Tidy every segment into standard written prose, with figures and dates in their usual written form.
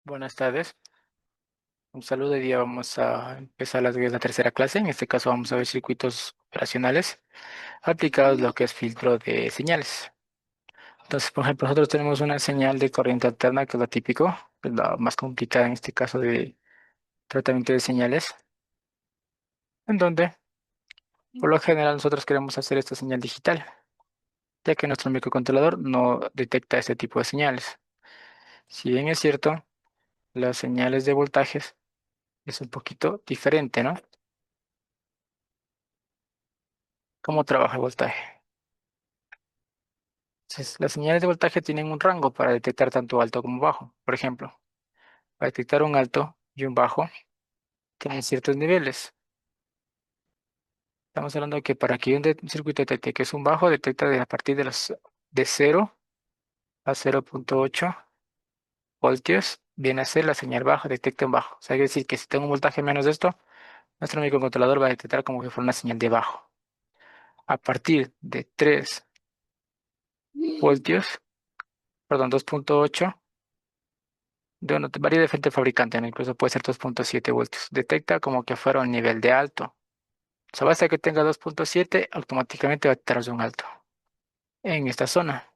Buenas tardes. Un saludo. Hoy día vamos a empezar la tercera clase. En este caso vamos a ver circuitos operacionales aplicados lo que es filtro de señales. Entonces, por ejemplo, nosotros tenemos una señal de corriente alterna, que es lo típico, es la más complicada en este caso de tratamiento de señales, en donde por lo general nosotros queremos hacer esta señal digital, ya que nuestro microcontrolador no detecta este tipo de señales. Si bien es cierto, las señales de voltajes es un poquito diferente, ¿no? ¿Cómo trabaja el voltaje? Entonces, las señales de voltaje tienen un rango para detectar tanto alto como bajo. Por ejemplo, para detectar un alto y un bajo, tienen ciertos niveles. Estamos hablando de que para que un circuito detecte que es un bajo, detecta a partir de 0 a 0,8 voltios, viene a ser la señal baja, detecta un bajo. O sea, quiere decir que si tengo un voltaje menos de esto, nuestro microcontrolador va a detectar como que fuera una señal de bajo. A partir de 3 voltios, perdón, 2,8, bueno, varía de frente al fabricante, ¿no? Incluso puede ser 2,7 voltios. Detecta como que fuera un nivel de alto. O sea, basta que tenga 2,7, automáticamente va a estar un alto en esta zona.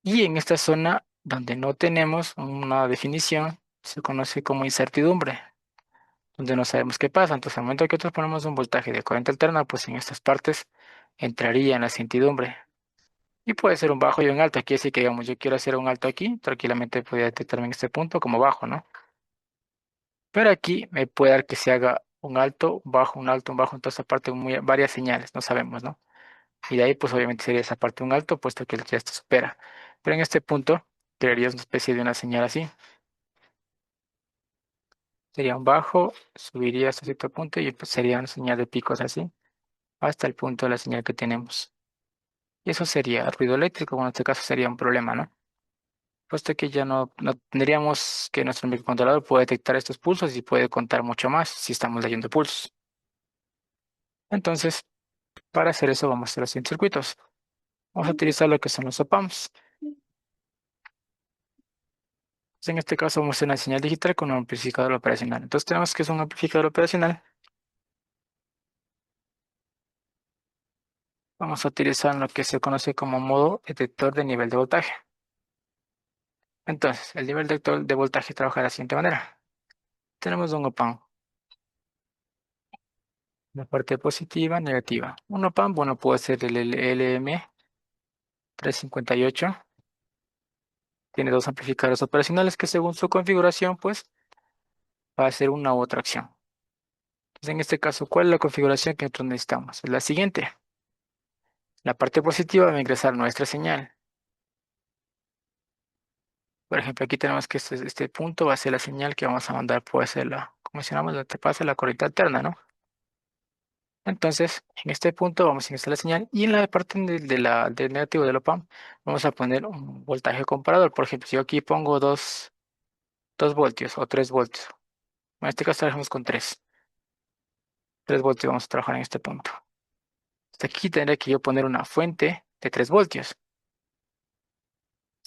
Y en esta zona donde no tenemos una definición, se conoce como incertidumbre, donde no sabemos qué pasa. Entonces, al momento que nosotros ponemos un voltaje de corriente alterna, pues en estas partes entraría en la incertidumbre. Y puede ser un bajo y un alto. Aquí sí que, digamos, yo quiero hacer un alto aquí, tranquilamente podría detectarme en este punto como bajo, ¿no? Pero aquí me puede dar que se haga un alto, un bajo, un alto, un bajo, entonces aparte varias señales, no sabemos, ¿no? Y de ahí pues obviamente sería esa parte un alto, puesto que ya esto supera. Pero en este punto crearías una especie de una señal así. Sería un bajo, subiría hasta cierto punto y pues sería una señal de picos así, hasta el punto de la señal que tenemos. Y eso sería ruido eléctrico, bueno, en este caso sería un problema, ¿no? Puesto que ya no tendríamos que nuestro microcontrolador puede detectar estos pulsos y puede contar mucho más si estamos leyendo pulsos. Entonces, para hacer eso vamos a hacer los siguientes circuitos. Vamos a utilizar lo que son los OPAMs. Entonces, en este caso vamos a hacer una señal digital con un amplificador operacional. Entonces tenemos que es un amplificador operacional. Vamos a utilizar lo que se conoce como modo detector de nivel de voltaje. Entonces, el nivel detector de voltaje trabaja de la siguiente manera. Tenemos un OPAM, la parte positiva, negativa. Un OPAM, bueno, puede ser el LM358. Tiene dos amplificadores operacionales que según su configuración, pues, va a hacer una u otra acción. Entonces, en este caso, ¿cuál es la configuración que nosotros necesitamos? Es la siguiente. La parte positiva va a ingresar nuestra señal. Por ejemplo, aquí tenemos que este punto va a ser la señal que vamos a mandar, puede ser como mencionamos, la te pasa la corriente alterna, ¿no? Entonces, en este punto vamos a ingresar la señal y en la parte del negativo del OPAMP vamos a poner un voltaje comparador. Por ejemplo, si yo aquí pongo 2 voltios o 3 voltios, en este caso trabajamos con 3 voltios vamos a trabajar en este punto. Hasta aquí tendré que yo poner una fuente de 3 voltios.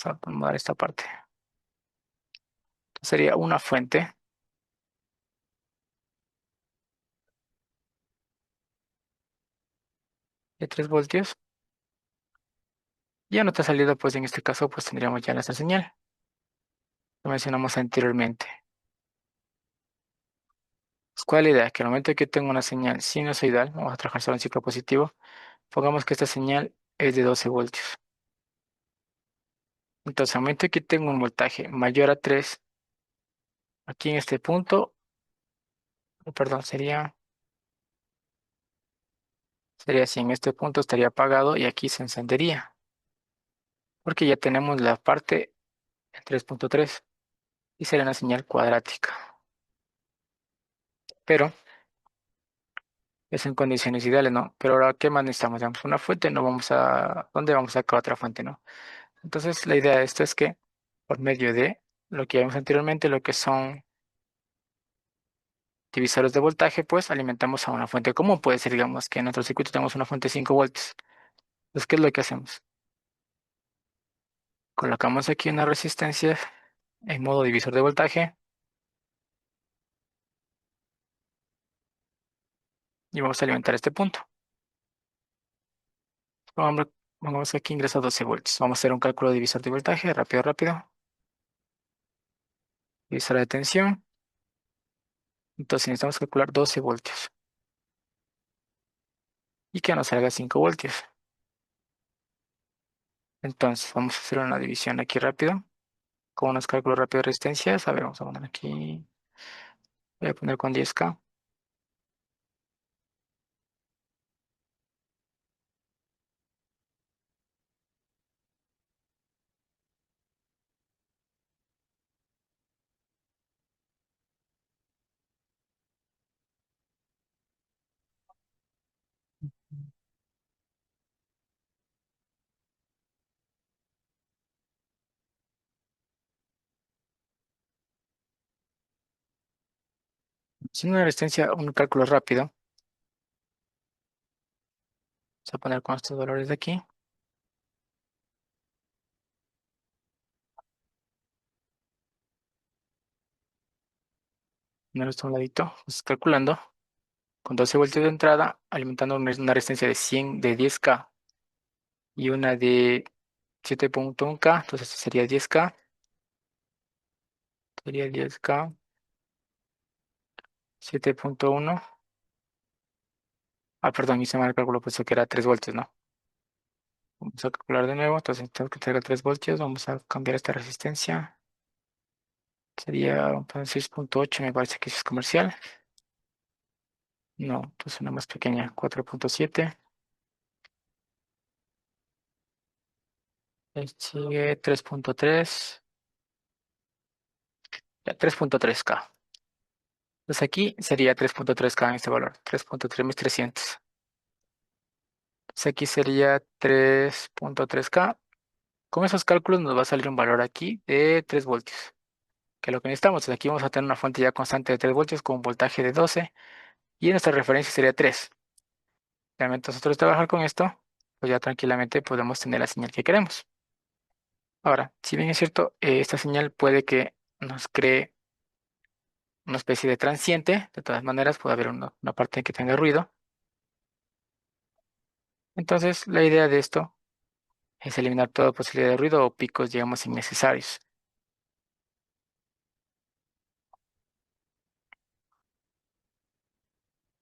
Vamos a acomodar esta parte. Sería una fuente de 3 voltios. Ya no está saliendo, pues en este caso, pues tendríamos ya nuestra señal, lo mencionamos anteriormente. Pues, ¿cuál es la idea? Que al momento que tengo una señal sinusoidal, vamos a trabajar solo en ciclo positivo, pongamos que esta señal es de 12 voltios. Entonces, al momento que tengo un voltaje mayor a 3, aquí en este punto, perdón, sería así, en este punto estaría apagado y aquí se encendería, porque ya tenemos la parte en 3,3 y sería una señal cuadrática. Pero es en condiciones ideales, ¿no? Pero ahora, ¿qué más necesitamos? Digamos, una fuente, no vamos a... ¿Dónde vamos a sacar otra fuente, no? Entonces, la idea de esto es que por medio de lo que vimos anteriormente, lo que son divisores de voltaje, pues alimentamos a una fuente común. Puede ser, digamos, que en nuestro circuito tenemos una fuente de 5 voltios. Entonces, ¿qué es lo que hacemos? Colocamos aquí una resistencia en modo divisor de voltaje y vamos a alimentar este punto. Vamos, vamos aquí ingresa 12 voltios. Vamos a hacer un cálculo de divisor de voltaje, rápido, rápido. Divisor de tensión. Entonces necesitamos calcular 12 voltios y que nos salga 5 voltios. Entonces vamos a hacer una división aquí rápido con unos cálculos rápidos de resistencias. A ver, vamos a poner aquí. Voy a poner con 10K. Sin una resistencia, un cálculo rápido. Vamos a poner con estos valores de aquí. Poner esto a un ladito. Pues, calculando. Con 12 voltios de entrada, alimentando una resistencia de 100, de 10K y una de 7.1K. Entonces esto sería 10K. Sería 10K, 7.1. Ah, perdón, hice mal el cálculo, pensé que era 3 voltios, ¿no? Vamos a calcular de nuevo. Entonces tengo que tener 3 voltios. Vamos a cambiar esta resistencia. Sería 6.8, me parece que eso es comercial. No, entonces una más pequeña, 4.7. Sigue 3.3. Ya, 3.3K. Entonces aquí sería 3.3K en este valor, 3.3300. Entonces aquí sería 3.3K. Con esos cálculos nos va a salir un valor aquí de 3 voltios, que es lo que necesitamos. Entonces aquí vamos a tener una fuente ya constante de 3 voltios con un voltaje de 12 y nuestra referencia sería 3. Realmente nosotros trabajar con esto, pues ya tranquilamente podemos tener la señal que queremos. Ahora, si bien es cierto, esta señal puede que nos cree una especie de transiente, de todas maneras puede haber una parte que tenga ruido. Entonces, la idea de esto es eliminar toda posibilidad de ruido o picos, digamos, innecesarios.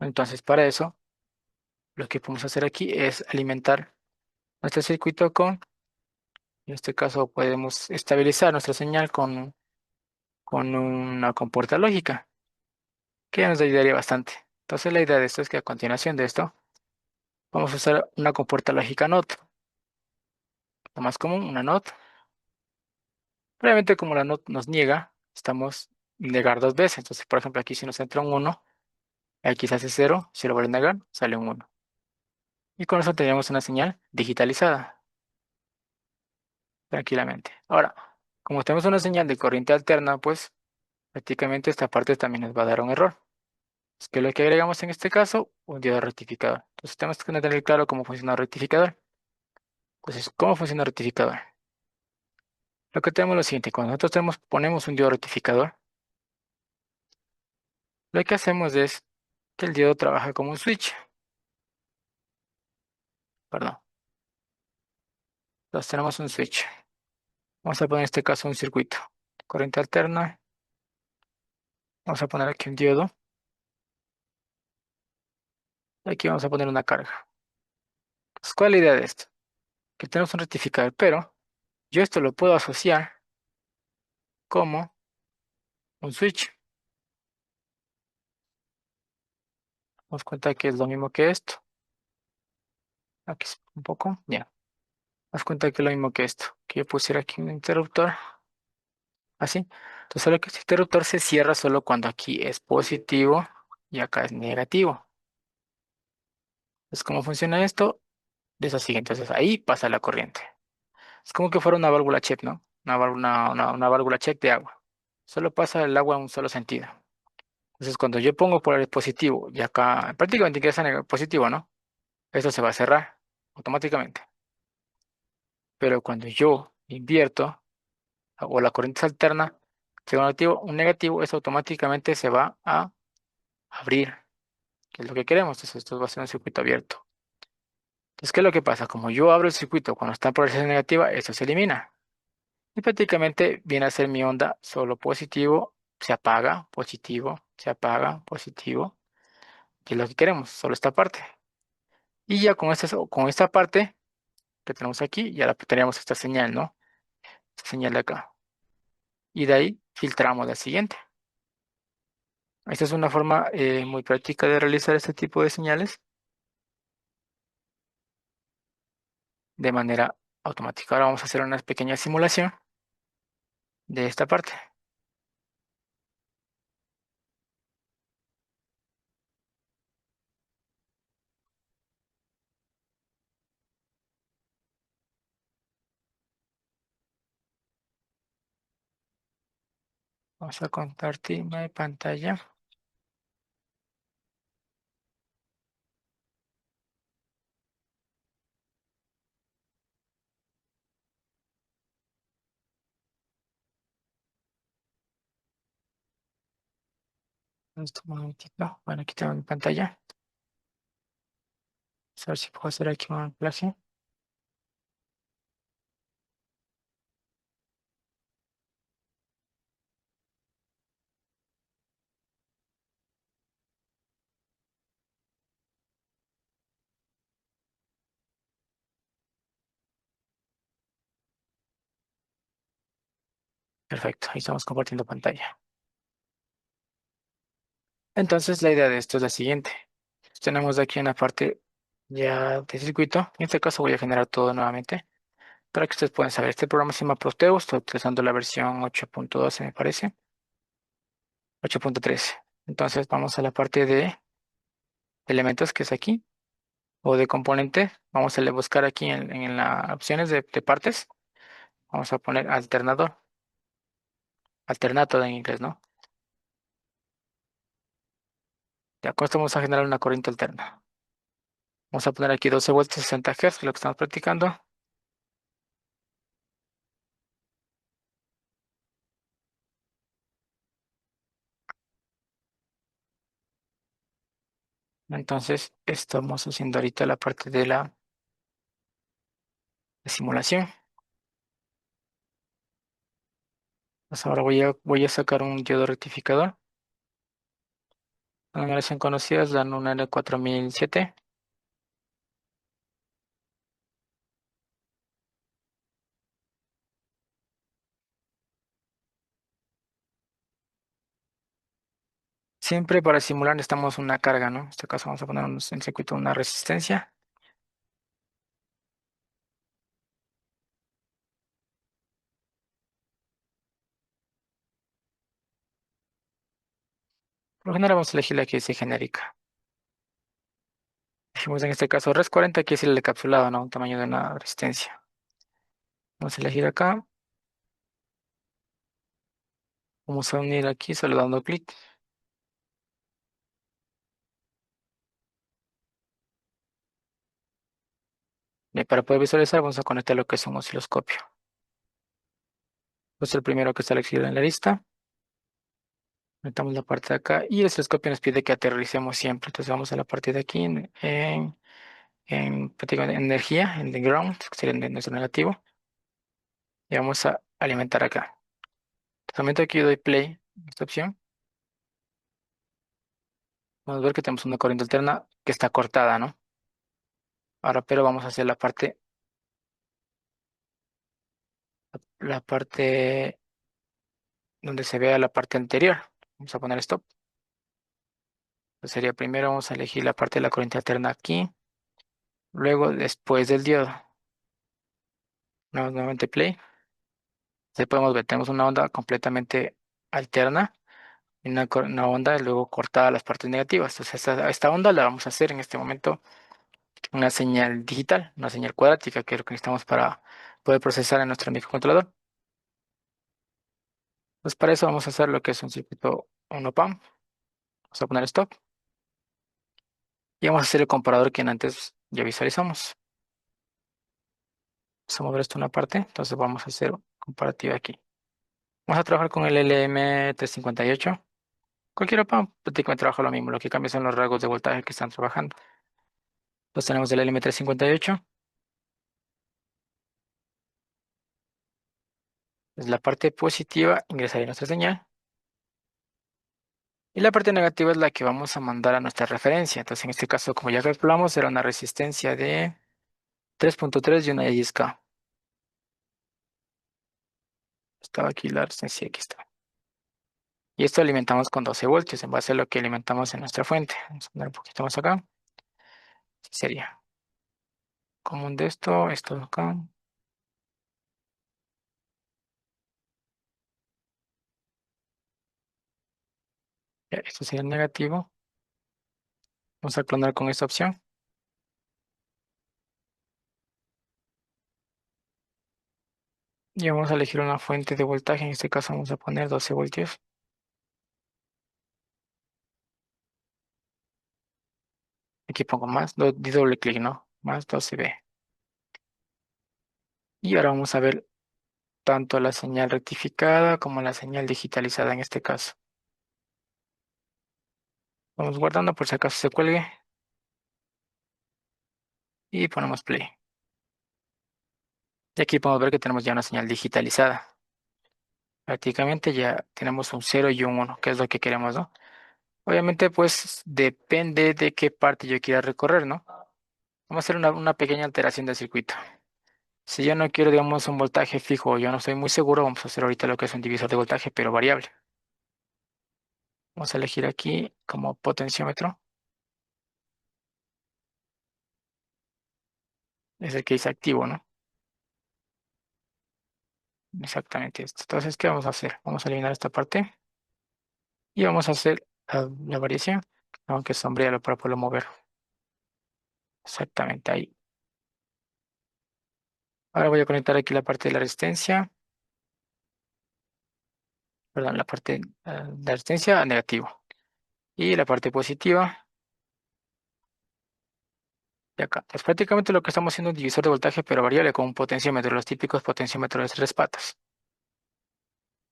Entonces, para eso, lo que podemos hacer aquí es alimentar nuestro circuito en este caso, podemos estabilizar nuestra señal con una compuerta lógica, que nos ayudaría bastante. Entonces, la idea de esto es que a continuación de esto, vamos a usar una compuerta lógica NOT, lo más común, una NOT. Previamente, como la NOT nos niega, estamos negar dos veces. Entonces, por ejemplo, aquí si nos entra un 1, aquí se hace 0, si lo vuelve a negar, sale un 1. Y con eso tenemos una señal digitalizada, tranquilamente. Ahora, como tenemos una señal de corriente alterna, pues prácticamente esta parte también nos va a dar un error. Es que lo que agregamos en este caso, un diodo rectificador. Entonces tenemos que tener claro cómo funciona el rectificador. Entonces, ¿cómo funciona el rectificador? Lo que tenemos es lo siguiente, cuando nosotros ponemos un diodo rectificador, lo que hacemos es que el diodo trabaja como un switch. Perdón. Entonces tenemos un switch. Vamos a poner en este caso un circuito. Corriente alterna. Vamos a poner aquí un diodo. Y aquí vamos a poner una carga. Entonces, ¿cuál es la idea de esto? Que tenemos un rectificador, pero yo esto lo puedo asociar como un switch. Nos cuenta que es lo mismo que esto. Aquí es un poco. Ya. Nos cuenta que es lo mismo que esto. Que yo pusiera aquí un interruptor. Así. Entonces, solo que este interruptor se cierra solo cuando aquí es positivo y acá es negativo. Entonces, ¿cómo funciona esto? Es así. Entonces, ahí pasa la corriente. Es como que fuera una válvula check, ¿no? Una válvula check de agua. Solo pasa el agua en un solo sentido. Entonces, cuando yo pongo por el positivo y acá prácticamente ingresa en el positivo, ¿no? Esto se va a cerrar automáticamente. Pero cuando yo invierto o la corriente se alterna, Segundo negativo, un negativo, eso automáticamente se va a abrir, que es lo que queremos. Entonces esto va a ser un circuito abierto. Entonces, ¿qué es lo que pasa? Como yo abro el circuito cuando está en polarización negativa, eso se elimina. Y prácticamente viene a ser mi onda solo positivo, se apaga, positivo, que es lo que queremos, solo esta parte. Y ya con esta parte que tenemos aquí, ya la tenemos esta señal, ¿no? Esta señal de acá. Y de ahí filtramos la siguiente. Esta es una forma muy práctica de realizar este tipo de señales de manera automática. Ahora vamos a hacer una pequeña simulación de esta parte. Vamos a compartir mi pantalla. Esto un momentito. Bueno, aquí tengo mi pantalla. Vamos a ver si puedo hacer aquí un plagio. Perfecto, ahí estamos compartiendo pantalla. Entonces, la idea de esto es la siguiente. Tenemos aquí una parte ya de circuito. En este caso voy a generar todo nuevamente para que ustedes puedan saber. Este programa se llama Proteus. Estoy utilizando la versión 8.12, me parece. 8.13. Entonces, vamos a la parte de elementos que es aquí o de componentes. Vamos a buscar aquí en las opciones de partes. Vamos a poner alternador. Alternato en inglés, ¿no? Ya con esto vamos a generar una corriente alterna. Vamos a poner aquí 12 voltios 60 Hz, que es lo que estamos practicando. Entonces, estamos haciendo ahorita la parte de la simulación. Pues ahora voy a sacar un diodo rectificador. La numeración conocida es la NUNER 4007. Siempre para simular necesitamos una carga, ¿no? En este caso vamos a poner en circuito una resistencia. Por lo general vamos a elegir la que dice genérica. Dijimos en este caso res 40, que es el encapsulado, ¿no? Un tamaño de una resistencia. Vamos a elegir acá. Vamos a unir aquí solo dando clic. Y para poder visualizar vamos a conectar lo que es un osciloscopio. Este es el primero que está elegido en la lista. Conectamos la parte de acá y el osciloscopio nos pide que aterricemos siempre. Entonces vamos a la parte de aquí en prácticamente energía, en the ground, que sería nuestro negativo. Y vamos a alimentar acá. Entonces, al momento que yo doy play, esta opción, vamos a ver que tenemos una corriente alterna que está cortada, ¿no? Ahora, pero vamos a hacer la parte donde se vea la parte anterior. Vamos a poner stop. Entonces sería primero vamos a elegir la parte de la corriente alterna aquí, luego después del diodo. Nuevamente play. Entonces podemos ver, tenemos una onda completamente alterna y una onda luego cortada a las partes negativas. Entonces esta onda la vamos a hacer en este momento una señal digital, una señal cuadrática, que es lo que necesitamos para poder procesar en nuestro microcontrolador. Pues para eso vamos a hacer lo que es un circuito 1PAM. Vamos a poner stop y vamos a hacer el comparador que antes ya visualizamos. Vamos a mover esto a una parte, entonces vamos a hacer comparativa aquí. Vamos a trabajar con el LM358. Cualquier OPA prácticamente trabaja lo mismo, lo que cambia son los rasgos de voltaje que están trabajando. Entonces tenemos el LM358, es la parte positiva, ingresaría nuestra señal, y la parte negativa es la que vamos a mandar a nuestra referencia. Entonces en este caso, como ya calculamos, era una resistencia de 3.3 y una de 10K. Estaba aquí la resistencia, aquí está. Y esto alimentamos con 12 voltios en base a lo que alimentamos en nuestra fuente. Vamos a poner un poquito más acá. Sería común de esto acá. Ya, esto sería el negativo. Vamos a clonar con esta opción. Y vamos a elegir una fuente de voltaje. En este caso vamos a poner 12 voltios. Aquí pongo más, di doble clic, ¿no? Más 12V. Y ahora vamos a ver tanto la señal rectificada como la señal digitalizada en este caso. Vamos guardando por si acaso se cuelgue y ponemos play. Y aquí podemos ver que tenemos ya una señal digitalizada. Prácticamente ya tenemos un 0 y un 1, que es lo que queremos, ¿no? Obviamente, pues depende de qué parte yo quiera recorrer, ¿no? Vamos a hacer una pequeña alteración del circuito. Si yo no quiero, digamos, un voltaje fijo, o yo no estoy muy seguro, vamos a hacer ahorita lo que es un divisor de voltaje, pero variable. Vamos a elegir aquí como potenciómetro. Es el que dice activo, ¿no? Exactamente esto. Entonces, ¿qué vamos a hacer? Vamos a eliminar esta parte y vamos a hacer la variación, aunque sombrearlo para poderlo mover. Exactamente ahí. Ahora voy a conectar aquí la parte de la resistencia, perdón, la parte de la resistencia a negativo. Y la parte positiva de acá. Es prácticamente lo que estamos haciendo un divisor de voltaje, pero variable con un potenciómetro, los típicos potenciómetros de tres patas.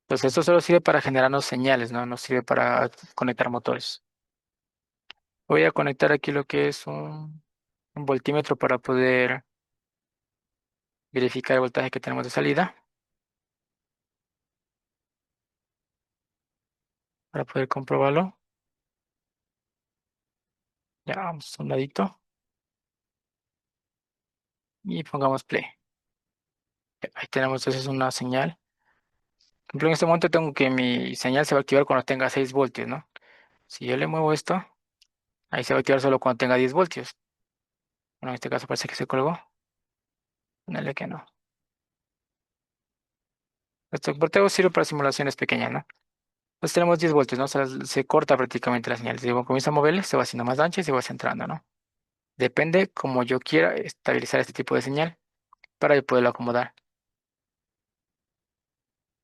Entonces, esto solo sirve para generarnos señales, ¿no? No sirve para conectar motores. Voy a conectar aquí lo que es un voltímetro para poder verificar el voltaje que tenemos de salida, para poder comprobarlo. Ya vamos a un ladito y pongamos play. Ahí tenemos, eso es una señal. Por ejemplo, en este momento tengo que mi señal se va a activar cuando tenga 6 voltios, ¿no? Si yo le muevo esto, ahí se va a activar solo cuando tenga 10 voltios. Bueno, en este caso parece que se colgó. Dale que no. Esto porteo sirve para simulaciones pequeñas, ¿no? Entonces tenemos 10 voltios, ¿no? O sea, se corta prácticamente la señal. Si yo comienzo a moverle, se va haciendo más ancha y se va centrando, ¿no? Depende como yo quiera estabilizar este tipo de señal para yo poderlo acomodar.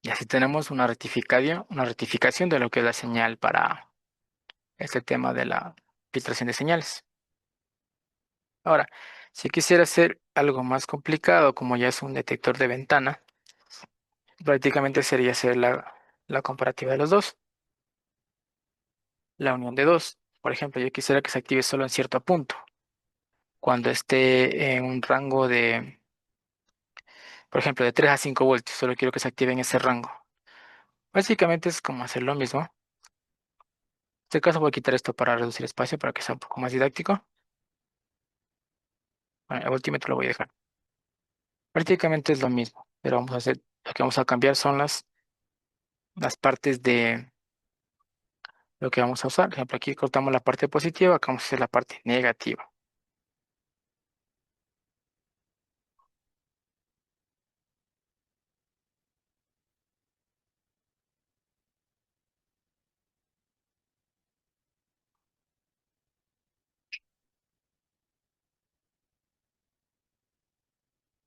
Y así tenemos una rectificación de lo que es la señal para este tema de la filtración de señales. Ahora, si quisiera hacer algo más complicado, como ya es un detector de ventana, prácticamente sería hacer la comparativa de los dos, la unión de dos. Por ejemplo, yo quisiera que se active solo en cierto punto, cuando esté en un rango de, por ejemplo, de 3 a 5 voltios, solo quiero que se active en ese rango. Básicamente es como hacer lo mismo. En este caso voy a quitar esto para reducir espacio, para que sea un poco más didáctico. Bueno, el voltímetro lo voy a dejar. Prácticamente es lo mismo, pero vamos a hacer, lo que vamos a cambiar son las partes de lo que vamos a usar. Por ejemplo, aquí cortamos la parte positiva, acá vamos a hacer la parte negativa.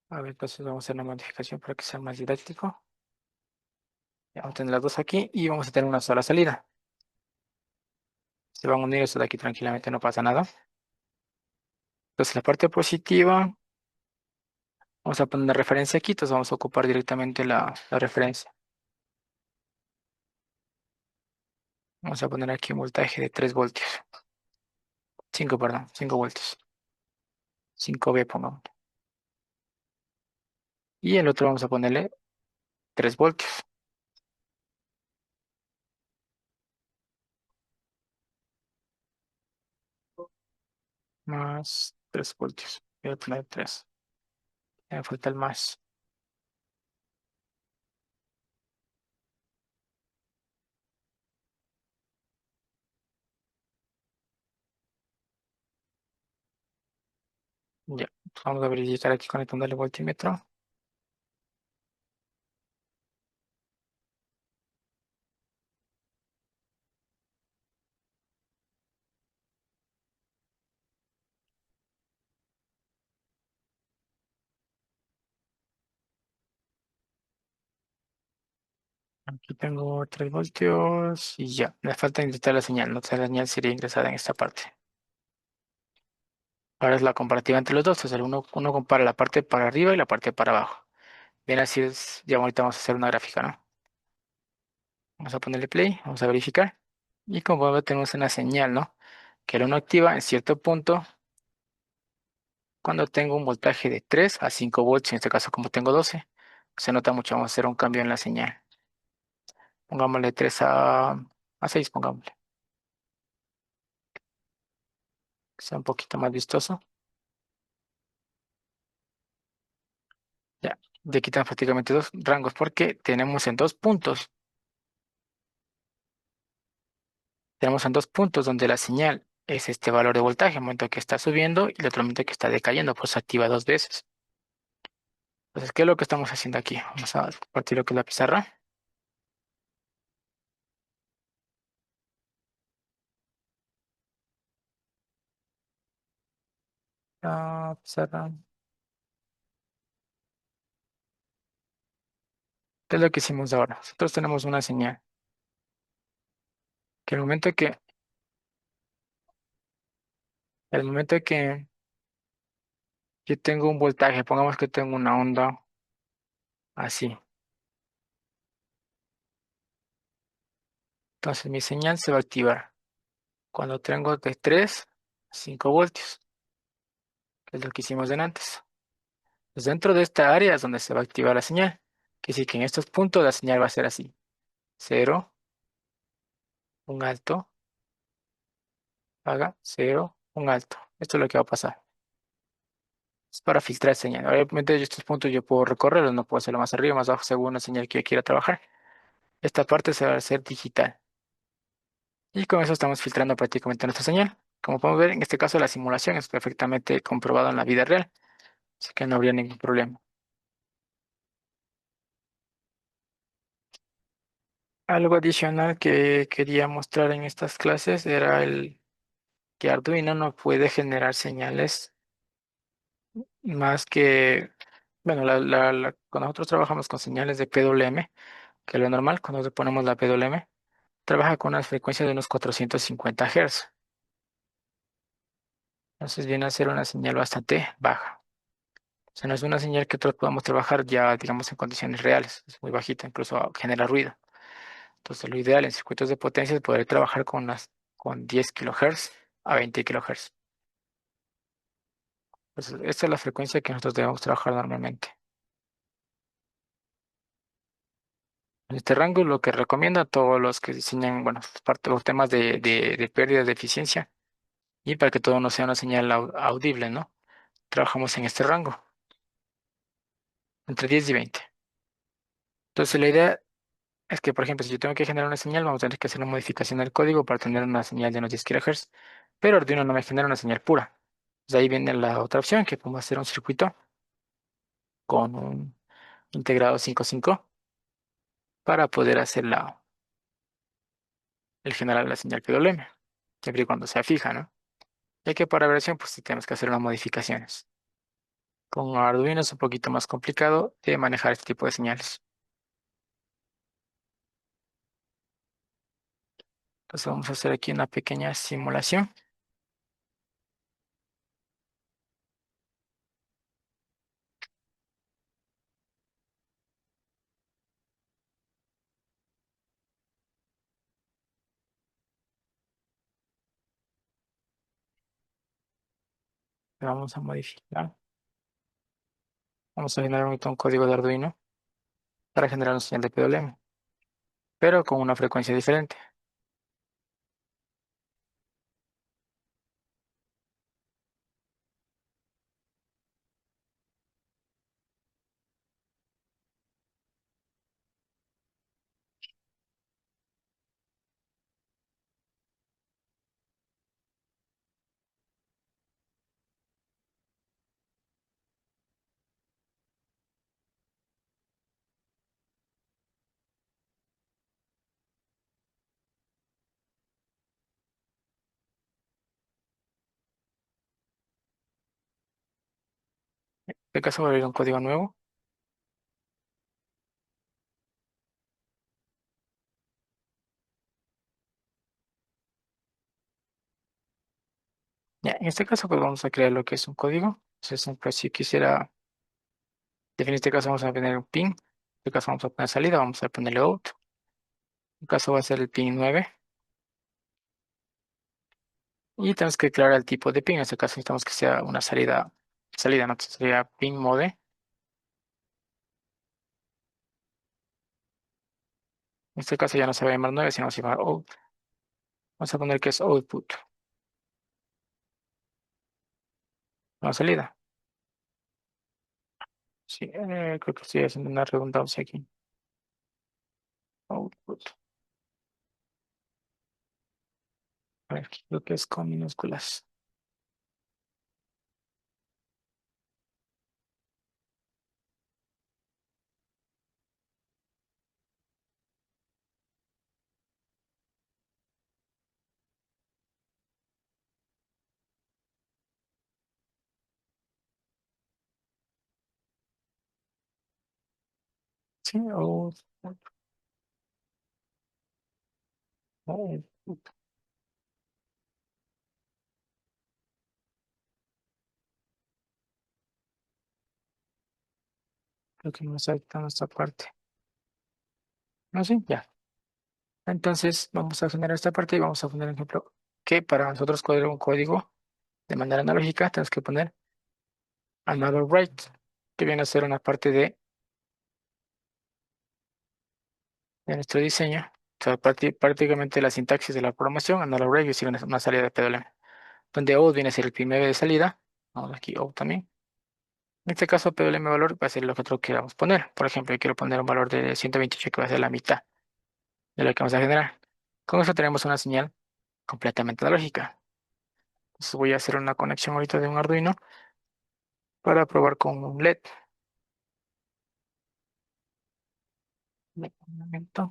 A ver, entonces vamos a hacer una modificación para que sea más didáctico. Ya vamos a tener las dos aquí y vamos a tener una sola salida. Se van a unir esto de aquí tranquilamente, no pasa nada. Entonces la parte positiva, vamos a poner una referencia aquí, entonces vamos a ocupar directamente la referencia. Vamos a poner aquí un voltaje de 3 voltios. 5, perdón, 5 voltios. 5V pongamos. Y el otro vamos a ponerle 3 voltios. Más 3 voltios. Voy a poner 3. Me falta el más. Ya. Pues vamos a verificar aquí conectando el voltímetro. Aquí tengo 3 voltios y ya. Me falta ingresar la señal. No sé, la señal sería ingresada en esta parte. Ahora es la comparativa entre los dos. O sea, uno compara la parte para arriba y la parte para abajo. Bien, así es. Ya ahorita vamos a hacer una gráfica, ¿no? Vamos a ponerle play. Vamos a verificar. Y como vemos, tenemos una señal, ¿no? Que el uno activa en cierto punto cuando tengo un voltaje de 3 a 5 volts. En este caso, como tengo 12, se nota mucho. Vamos a hacer un cambio en la señal. Pongámosle 3 a 6, pongámosle. Que sea un poquito más vistoso. Ya, de aquí tenemos prácticamente dos rangos porque tenemos en dos puntos. Tenemos en dos puntos donde la señal es este valor de voltaje, el momento que está subiendo y el otro momento que está decayendo, pues se activa dos veces. Entonces, ¿qué es lo que estamos haciendo aquí? Vamos a compartir lo que es la pizarra. La pizarra. ¿Qué es lo que hicimos ahora? Nosotros tenemos una señal que el momento que yo tengo un voltaje, pongamos que tengo una onda así. Entonces mi señal se va a activar cuando tengo de 3 a 5 voltios, que es lo que hicimos en antes. Pues dentro de esta área es donde se va a activar la señal. Que sí que en estos puntos la señal va a ser así. Cero, un alto, haga, cero, un alto. Esto es lo que va a pasar. Es para filtrar señal. Obviamente estos puntos yo puedo recorrerlos, no puedo hacerlo más arriba, más abajo, según la señal que yo quiera trabajar. Esta parte se va a hacer digital. Y con eso estamos filtrando prácticamente nuestra señal. Como podemos ver, en este caso la simulación es perfectamente comprobada en la vida real, así que no habría ningún problema. Algo adicional que quería mostrar en estas clases era el que Arduino no puede generar señales más que, bueno, cuando nosotros trabajamos con señales de PWM, que es lo normal, cuando le ponemos la PWM, trabaja con una frecuencia de unos 450 Hz. Entonces viene a ser una señal bastante baja. O sea, no es una señal que nosotros podamos trabajar ya, digamos, en condiciones reales. Es muy bajita, incluso genera ruido. Entonces, lo ideal en circuitos de potencia es poder trabajar con 10 kHz a 20 kHz. Pues esta es la frecuencia que nosotros debemos trabajar normalmente. En este rango lo que recomiendo a todos los que diseñan, bueno, parte de los temas de pérdida de eficiencia y para que todo no sea una señal audible, ¿no? Trabajamos en este rango, entre 10 y 20. Entonces la idea es que, por ejemplo, si yo tengo que generar una señal, vamos a tener que hacer una modificación del código para tener una señal de unos 10 kHz, pero Arduino no me genera una señal pura. De ahí viene la otra opción, que podemos hacer un circuito con un integrado 5.5 para poder hacer el generar la señal PWM, siempre y cuando sea fija, ¿no? Ya que para versión, pues sí tenemos que hacer unas modificaciones. Con Arduino es un poquito más complicado de manejar este tipo de señales. Entonces vamos a hacer aquí una pequeña simulación. Le vamos a modificar. Vamos a generar ahorita un código de Arduino para generar un señal de PWM, pero con una frecuencia diferente. En este caso voy a abrir un código nuevo. Ya, en este caso pues vamos a crear lo que es un código. Entonces, por ejemplo, si quisiera definir este caso, vamos a poner un pin. En este caso vamos a poner salida, vamos a ponerle out. En este caso va a ser el pin 9. Y tenemos que declarar el tipo de pin. En este caso necesitamos que sea una salida, ¿no? Entonces sería pin mode. En este caso ya no se va a llamar 9, sino se va a llamar out. Vamos a poner que es output, no salida. Sí, creo que estoy haciendo una redundancia aquí. Output. A ver, creo que es con minúsculas. Sí, output. Output. Creo que no saltando esta parte. No, sí, ya. Entonces vamos a generar esta parte y vamos a poner, por ejemplo, que para nosotros poner un código de manera analógica tenemos que poner another write, que viene a ser una parte de nuestro diseño. O sea, prácticamente la sintaxis de la programación, another write, es decir, una salida de PWM, donde out viene a ser el primer de salida. Vamos aquí, out también. En este caso, PWM valor va a ser lo que nosotros queramos poner. Por ejemplo, yo quiero poner un valor de 128 que va a ser la mitad de lo que vamos a generar. Con eso tenemos una señal completamente analógica. Entonces voy a hacer una conexión ahorita de un Arduino para probar con un LED. Un momento.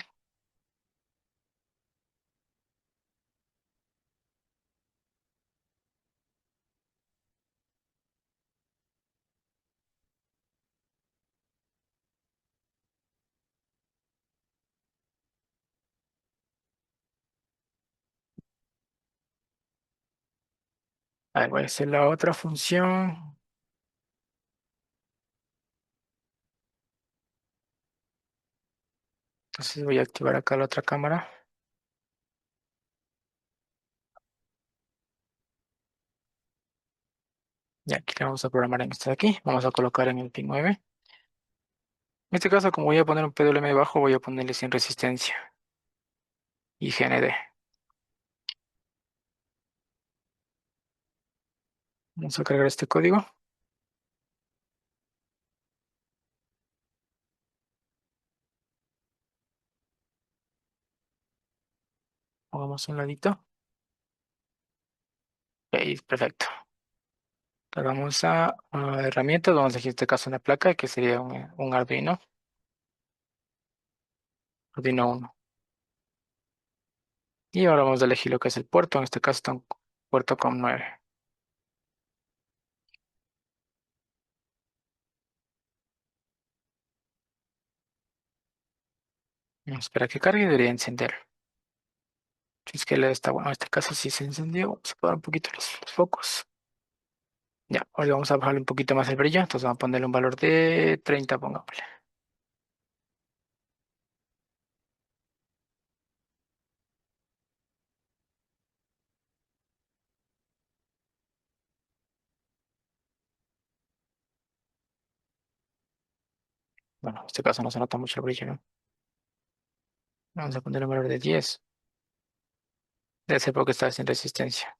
A ver, voy a hacer la otra función. Entonces voy a activar acá la otra cámara. Y aquí le vamos a programar en este de aquí. Vamos a colocar en el pin 9. En este caso, como voy a poner un PWM debajo, voy a ponerle sin resistencia y GND. Vamos a cargar este código. Pongamos un ladito. Ok, perfecto. Le vamos a herramientas. Vamos a elegir en este caso una placa que sería un Arduino. Arduino 1. Y ahora vamos a elegir lo que es el puerto. En este caso está un puerto con 9. Vamos a esperar que cargue y debería encender. Si es que le está bueno, en este caso sí se encendió. Vamos a apagar un poquito los focos. Ya, ahora vamos a bajarle un poquito más el brillo. Entonces vamos a ponerle un valor de 30, pongámosle. Bueno, en este caso no se nota mucho el brillo, ¿no? Vamos a poner un valor de 10. Debe ser porque está sin resistencia.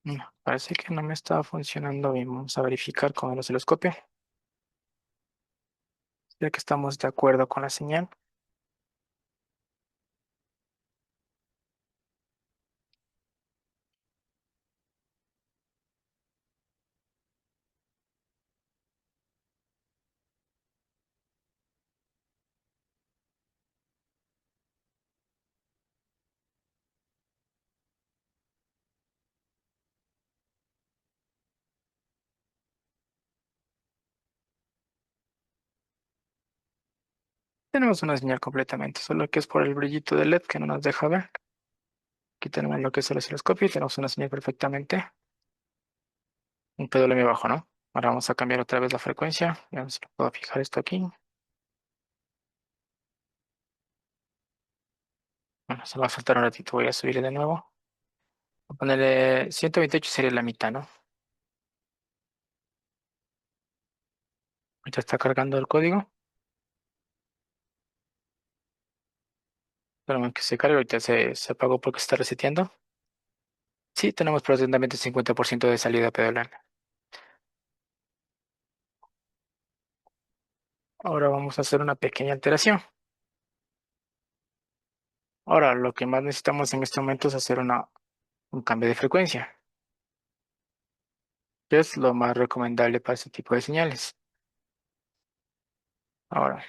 No, parece que no me está funcionando bien. Vamos a verificar con el osciloscopio, ya que estamos de acuerdo con la señal. Tenemos una señal completamente, solo que es por el brillito del LED que no nos deja ver. Aquí tenemos lo que es el osciloscopio y tenemos una señal perfectamente. Un PWM bajo, ¿no? Ahora vamos a cambiar otra vez la frecuencia. Ya no sé si puedo fijar esto aquí. Bueno, se va a faltar un ratito, voy a subirle de nuevo. Voy a ponerle 128 sería la mitad, ¿no? Ahorita está cargando el código. Esperamos que se cargue, ahorita se apagó porque se está reseteando. Sí, tenemos aproximadamente 50% de salida pedalana. Ahora vamos a hacer una pequeña alteración. Ahora, lo que más necesitamos en este momento es hacer un cambio de frecuencia, que es lo más recomendable para este tipo de señales. Ahora,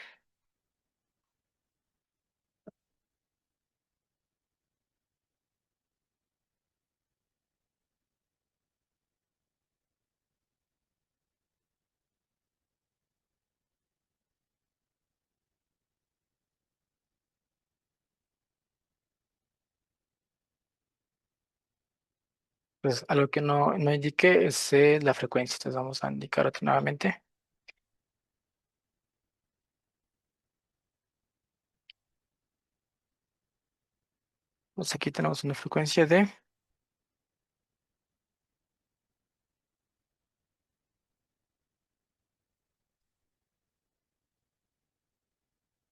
pues algo que no indique es la frecuencia. Entonces vamos a indicar otra nuevamente. Pues aquí tenemos una frecuencia de,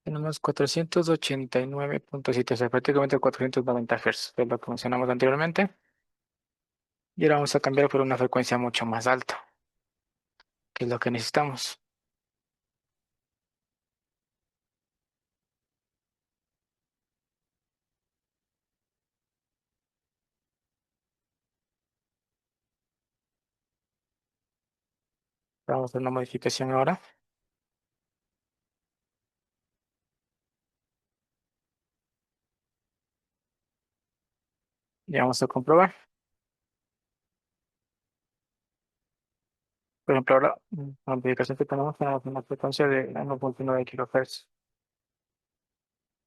tenemos 489.7, o sea, prácticamente 490 Hz, es lo que mencionamos anteriormente. Y ahora vamos a cambiar por una frecuencia mucho más alta, que es lo que necesitamos. Vamos a hacer una modificación ahora. Y vamos a comprobar. Por ejemplo, ahora la modificación que tenemos una frecuencia de 1.9 kHz.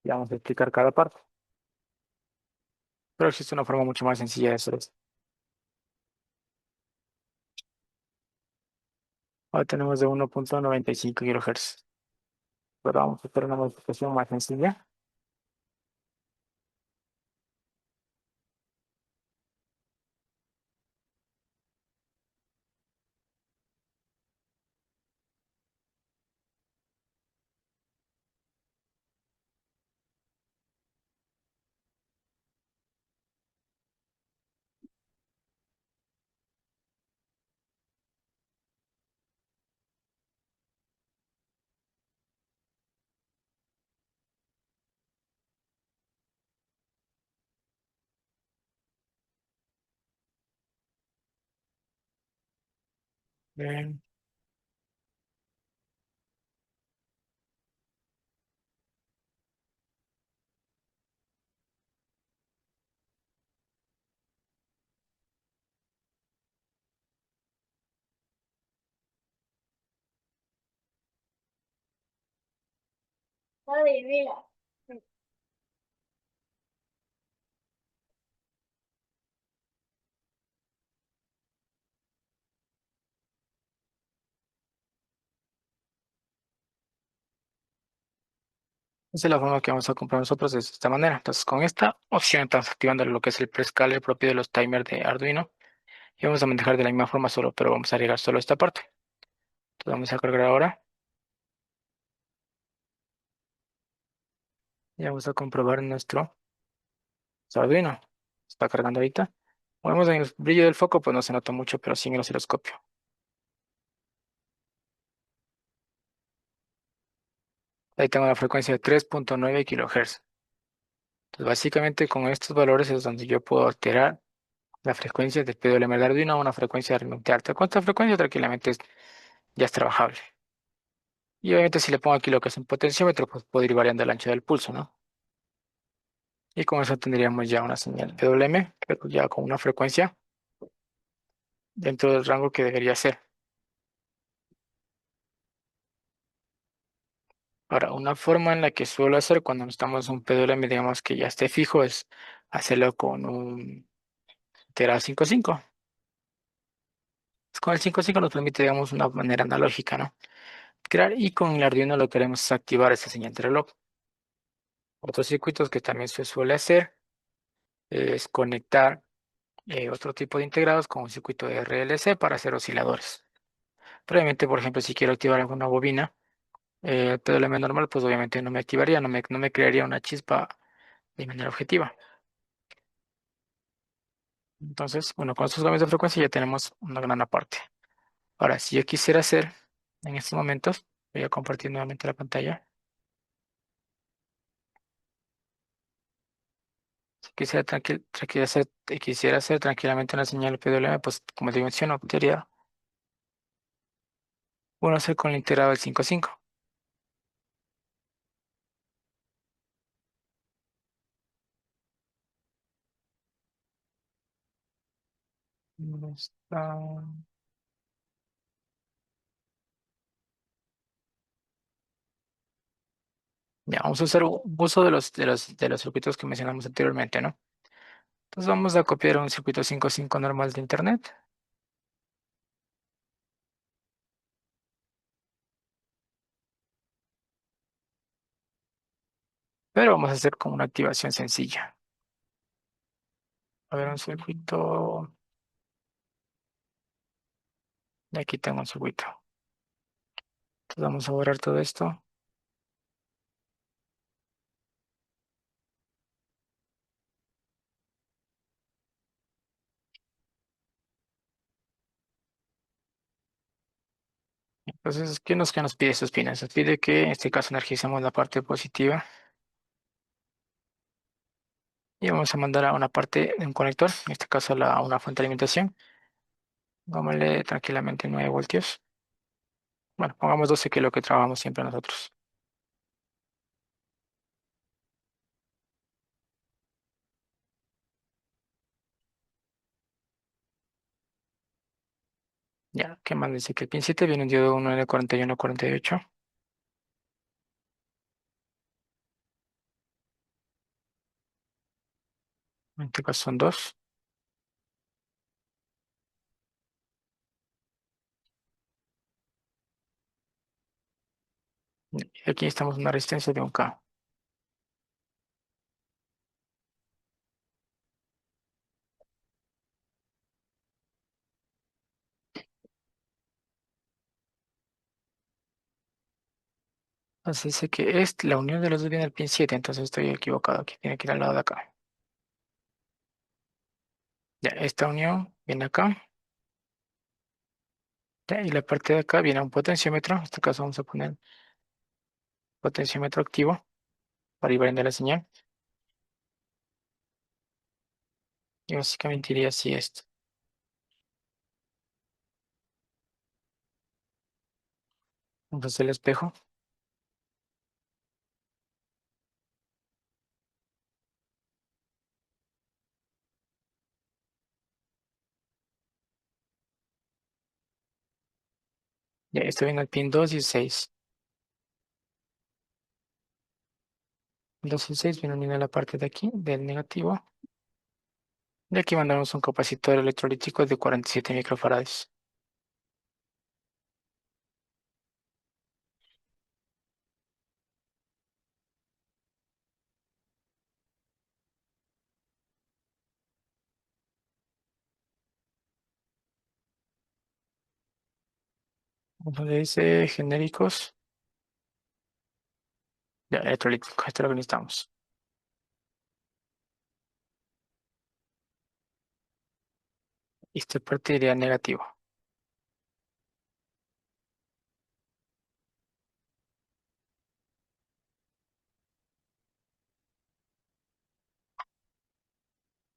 Y vamos a explicar cada parte. Pero existe una forma mucho más sencilla de hacer esto. Ahora tenemos de 1.95 kHz. Pero vamos a hacer una modificación más sencilla. Bien. Ay, mira. Esa es la forma que vamos a comprar nosotros de esta manera. Entonces, con esta opción estamos activando lo que es el prescaler propio de los timers de Arduino y vamos a manejar de la misma forma solo, pero vamos a agregar solo esta parte. Entonces, vamos a cargar ahora y vamos a comprobar nuestro Arduino. Está cargando ahorita. Como vemos en el brillo del foco, pues no se nota mucho, pero sí en el osciloscopio. Ahí tengo la frecuencia de 3.9 kHz. Entonces, básicamente con estos valores es donde yo puedo alterar la frecuencia del PWM de Arduino a una frecuencia realmente alta. Con esta frecuencia tranquilamente ya es trabajable. Y obviamente si le pongo aquí lo que es un potenciómetro, pues puedo ir variando el ancho del pulso, ¿no? Y con eso tendríamos ya una señal PWM, pero ya con una frecuencia dentro del rango que debería ser. Ahora, una forma en la que suelo hacer cuando necesitamos un PWM, digamos que ya esté fijo, es hacerlo con un Tera 55. Con el 55 nos permite, digamos, una manera analógica, ¿no? Crear y con el Arduino lo que queremos es activar esa señal de reloj. Otros circuitos que también se suele hacer es conectar otro tipo de integrados con un circuito de RLC para hacer osciladores. Previamente, por ejemplo, si quiero activar alguna bobina, el PWM normal, pues obviamente no me activaría, no me crearía una chispa de manera objetiva. Entonces, bueno, con estos cambios de frecuencia ya tenemos una gran aparte. Ahora, si yo quisiera hacer en estos momentos, voy a compartir nuevamente la pantalla. Si quisiera, quisiera hacer tranquilamente una señal PWM, pues como te menciono, podría uno hacer con el integrado del 5.5. ¿Dónde está? Ya, vamos a hacer un uso de los circuitos que mencionamos anteriormente, ¿no? Entonces vamos a copiar un circuito 5.5 normal de Internet, pero vamos a hacer como una activación sencilla. A ver, un circuito, y aquí tengo un circuito. Entonces vamos a borrar todo esto. Entonces, qué nos pide estos pines? Nos pide que en este caso energicemos la parte positiva y vamos a mandar a una parte de un conector, en este caso a una fuente de alimentación. Pongámosle tranquilamente 9 voltios. Bueno, pongamos 12 que es lo que trabajamos siempre nosotros. Ya, ¿qué más dice? Que el pin 7 viene un diodo 1N4148. En este caso son dos. Y aquí estamos en una resistencia de 1K. Entonces dice que la unión de los dos viene al pin 7, entonces estoy equivocado, aquí tiene que ir al lado de acá. Ya, esta unión viene acá. Ya, y la parte de acá viene un potenciómetro. En este caso vamos a poner potenciómetro activo para ir variando la señal. Y básicamente iría así esto. Entonces el espejo. Ya, esto viene al pin 2 y 6. 2 y 6 viene uniendo la parte de aquí, del negativo. Y aquí mandamos un capacitor electrolítico de 47 microfarads. Donde dice genéricos, ya, electrolítico, esto es lo que necesitamos. Y esta parte iría negativo.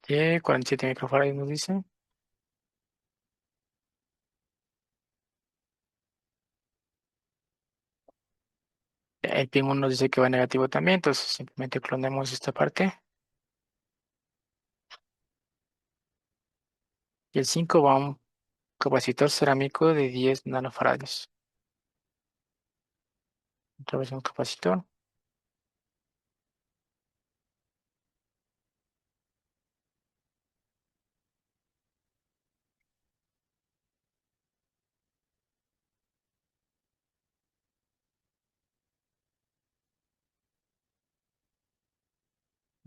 Y 47 microfarads nos dice. El pin 1 nos dice que va negativo también, entonces simplemente clonemos esta parte. Y el 5 va a un capacitor cerámico de 10 nanofarads. Otra vez un capacitor.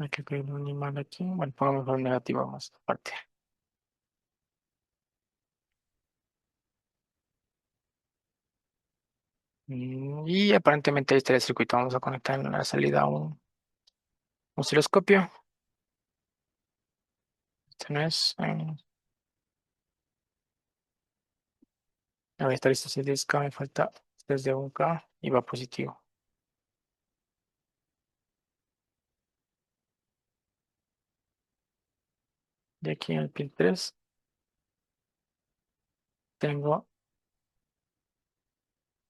Hay que poner un imán aquí. Bueno, pongamos un negativo más aparte. Y aparentemente ahí está el circuito. Vamos a conectar en la salida a un osciloscopio. Este no es. A ver, está listo. Si 10K me falta desde 1K y va positivo. De aquí en el pin 3 tengo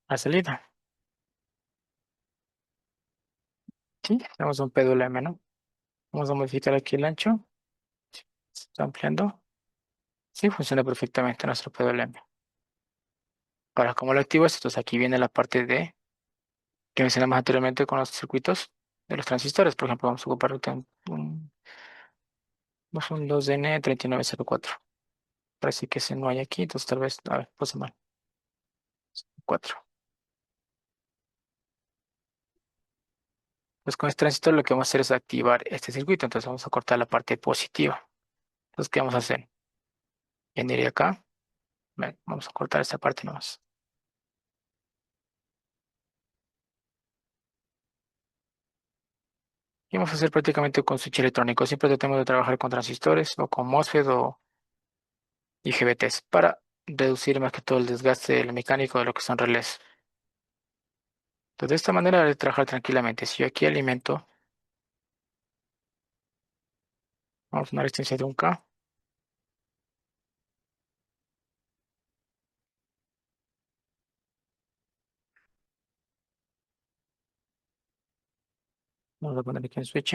la salida. Sí, tenemos un PWM, ¿no? Vamos a modificar aquí el ancho. Se está ampliando. Sí, funciona perfectamente nuestro PWM. Ahora, ¿cómo lo activo? Entonces aquí viene la parte de que mencionamos anteriormente con los circuitos de los transistores. Por ejemplo, vamos a ocupar un 2N3904. Parece que ese no hay aquí, entonces tal vez, a ver, puse mal. 4. Pues con este transistor lo que vamos a hacer es activar este circuito. Entonces vamos a cortar la parte positiva. Entonces, ¿qué vamos a hacer? Venir acá. Ven, vamos a cortar esta parte nomás. Y vamos a hacer prácticamente con switch electrónico. Siempre tratamos de trabajar con transistores o con MOSFET o IGBTs para reducir más que todo el desgaste mecánico de lo que son relés. Entonces, de esta manera de trabajar tranquilamente. Si yo aquí alimento, vamos a una resistencia de 1K. Vamos a poner aquí un switch.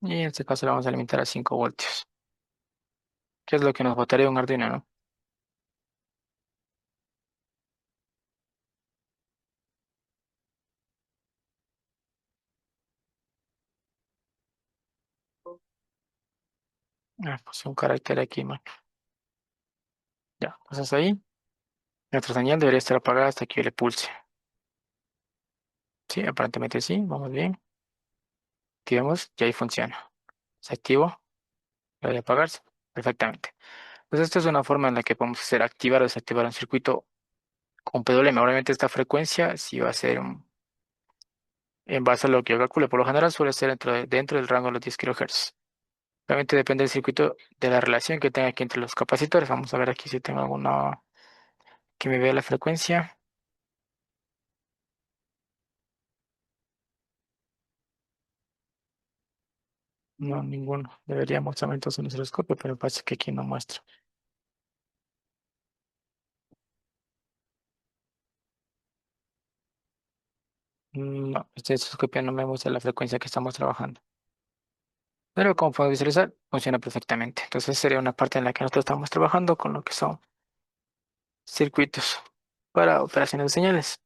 Y en este caso le vamos a alimentar a 5 voltios. ¿Qué es lo que nos botaría un Arduino, no? Ah, pues un carácter aquí, man. Ya, entonces ahí. Nuestra señal debería estar apagada hasta que yo le pulse. Sí, aparentemente sí. Vamos bien. Activamos y ahí funciona. Se activó. Lo voy a apagarse. Perfectamente. Pues esta es una forma en la que podemos hacer activar o desactivar un circuito con PWM. Obviamente esta frecuencia sí va a ser en base a lo que yo calcule. Por lo general suele ser dentro del rango de los 10 kHz. Obviamente depende del circuito, de la relación que tenga aquí entre los capacitores. Vamos a ver aquí si tengo alguna que me vea la frecuencia. No, ninguno. Debería mostrar entonces un osciloscopio, pero parece que aquí no muestra. No, este osciloscopio no me muestra la frecuencia que estamos trabajando. Pero como puedo visualizar, funciona perfectamente. Entonces sería una parte en la que nosotros estamos trabajando con lo que son circuitos para operaciones de señales.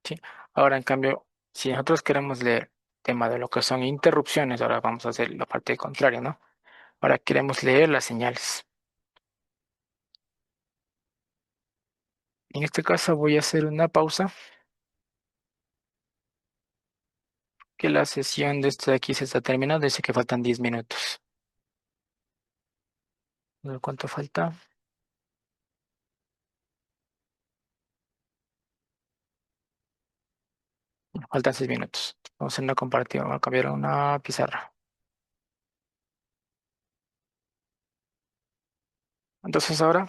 Sí. Ahora, en cambio, si nosotros queremos leer tema de lo que son interrupciones, ahora vamos a hacer la parte contraria, ¿no? Ahora queremos leer las señales. En este caso voy a hacer una pausa, que la sesión de esto de aquí se está terminando. Dice que faltan 10 minutos. A ver ¿cuánto falta? Faltan 6 minutos. Vamos a hacer una comparativa. Voy a cambiar a una pizarra. Entonces ahora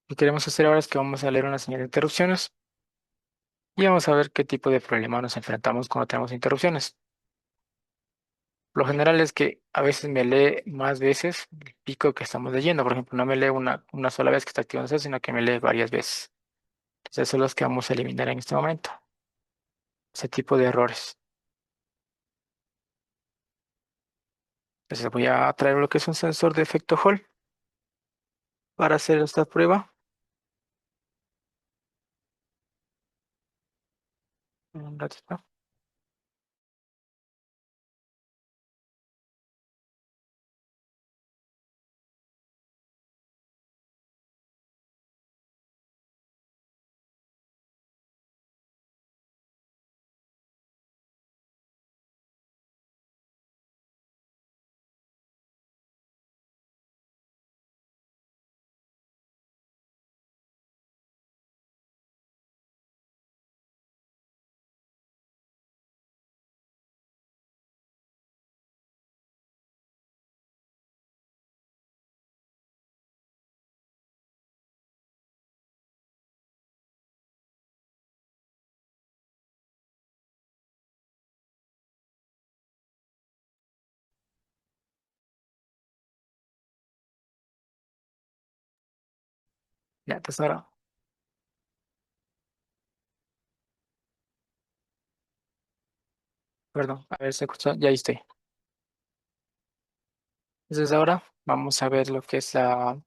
lo que queremos hacer ahora es que vamos a leer una señal de interrupciones y vamos a ver qué tipo de problema nos enfrentamos cuando tenemos interrupciones. Lo general es que a veces me lee más veces el pico que estamos leyendo. Por ejemplo, no me lee una sola vez que está activando eso, sino que me lee varias veces. Entonces, esos son los que vamos a eliminar en este momento. Ese tipo de errores. Entonces, voy a traer lo que es un sensor de efecto Hall para hacer esta prueba. Un ratito. Ya, entonces ahora, perdón, a ver, se escucha, ya ahí estoy. Entonces ahora vamos a ver lo que es la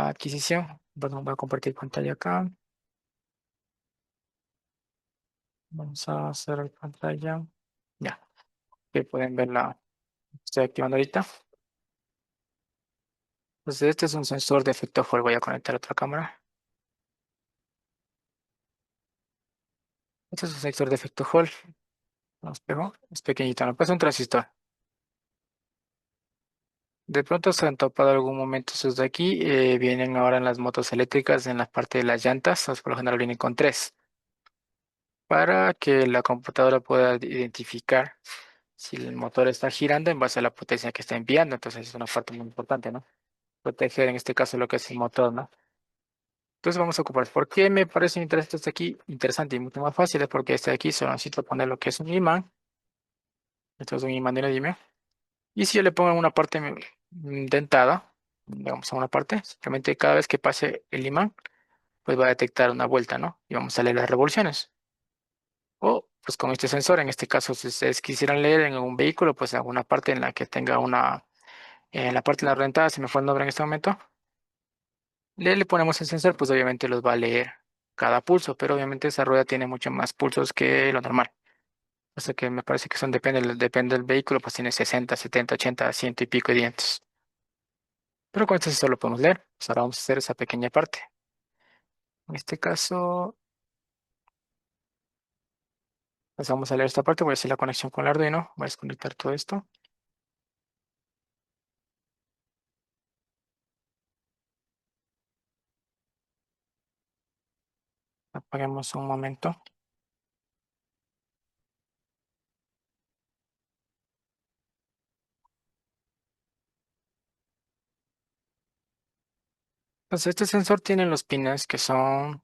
adquisición. Perdón, voy a compartir pantalla acá. Vamos a hacer pantalla. Ya, que pueden ver la estoy activando ahorita. Entonces este es un sensor de efecto Hall. Voy a conectar otra cámara. Este es un sensor de efecto Hall. Lo espejo. Es pequeñito, no pues un transistor. De pronto se han topado algún momento esos de aquí. Vienen ahora en las motos eléctricas, en la parte de las llantas. Por lo general vienen con tres. Para que la computadora pueda identificar si el motor está girando en base a la potencia que está enviando. Entonces es una parte muy importante, ¿no? Proteger en este caso lo que es el motor, ¿no? Entonces vamos a ocupar. ¿Por qué me parece interesante este aquí? Interesante y mucho más fácil es porque este de aquí solo necesito poner lo que es un imán. Esto es un imán de neodymio. Y si yo le pongo en una parte dentada, digamos a una parte, simplemente cada vez que pase el imán, pues va a detectar una vuelta, ¿no? Y vamos a leer las revoluciones. O pues con este sensor, en este caso, si ustedes quisieran leer en un vehículo, pues alguna parte en la que tenga en la parte de la rentada, se me fue el nombre en este momento, le ponemos el sensor, pues obviamente los va a leer cada pulso, pero obviamente esa rueda tiene mucho más pulsos que lo normal. O sea que me parece que son, depende del vehículo, pues tiene 60, 70, 80, ciento y pico de dientes. Pero con este sensor lo podemos leer. Pues ahora vamos a hacer esa pequeña parte. En este caso, pues vamos a leer esta parte. Voy a hacer la conexión con el Arduino. Voy a desconectar todo esto. Apaguemos un momento. Entonces, este sensor tiene los pines que son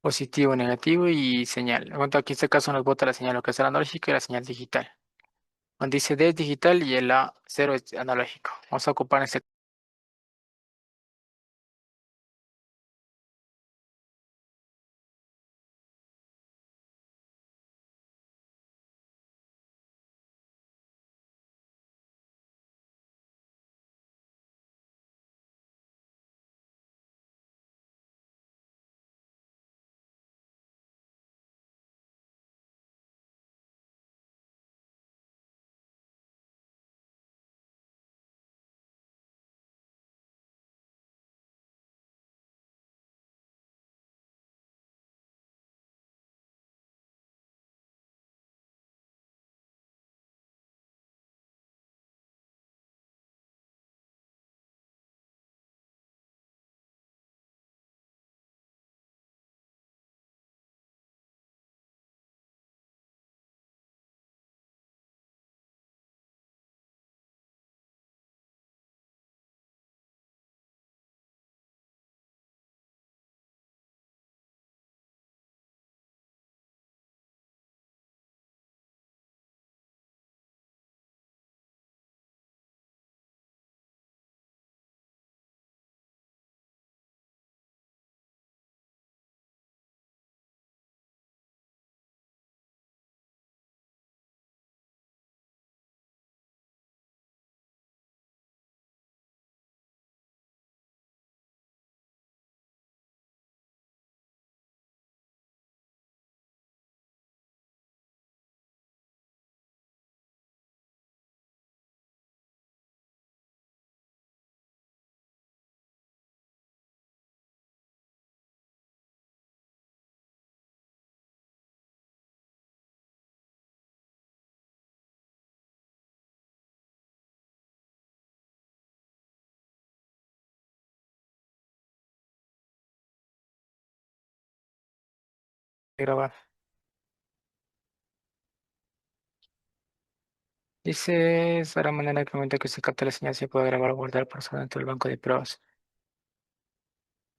positivo, negativo y señal. En cuanto aquí en este caso nos bota la señal, lo que es el analógico y la señal digital. Donde dice D es digital y el A0 es analógico. Vamos a ocupar este grabar. Dice, para manera que el momento que se capta la señal se puede grabar o guardar por dentro del banco de pruebas.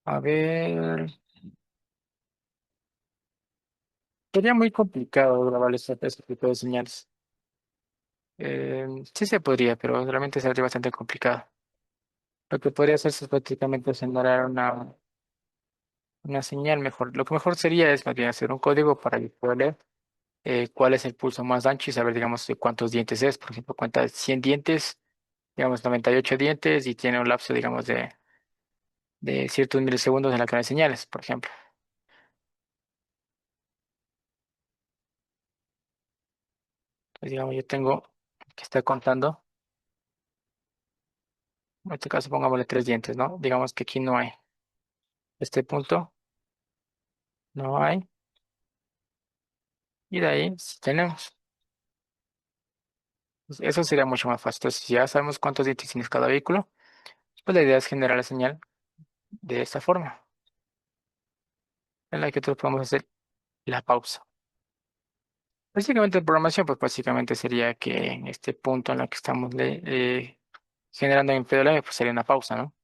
A ver, sería muy complicado grabar este tipo de señales. Sí se podría, pero realmente sería bastante complicado. Lo que podría hacerse es prácticamente generar una señal mejor. Lo que mejor sería es más bien hacer un código para yo poder leer cuál es el pulso más ancho y saber, digamos, de cuántos dientes es. Por ejemplo, cuenta 100 dientes, digamos, 98 dientes y tiene un lapso, digamos, de ciertos milisegundos en la que no hay señales, por ejemplo. Entonces, digamos, yo tengo que está contando, en este caso pongámosle 3 dientes, ¿no? Digamos que aquí no hay. Este punto no hay. Y de ahí sí tenemos. Pues, eso sería mucho más fácil. Entonces, si ya sabemos cuántos dientes tiene cada vehículo, pues la idea es generar la señal de esta forma, en la que nosotros podemos hacer la pausa. Básicamente, en programación, pues básicamente sería que en este punto en el que estamos generando en PWM, pues sería una pausa, ¿no?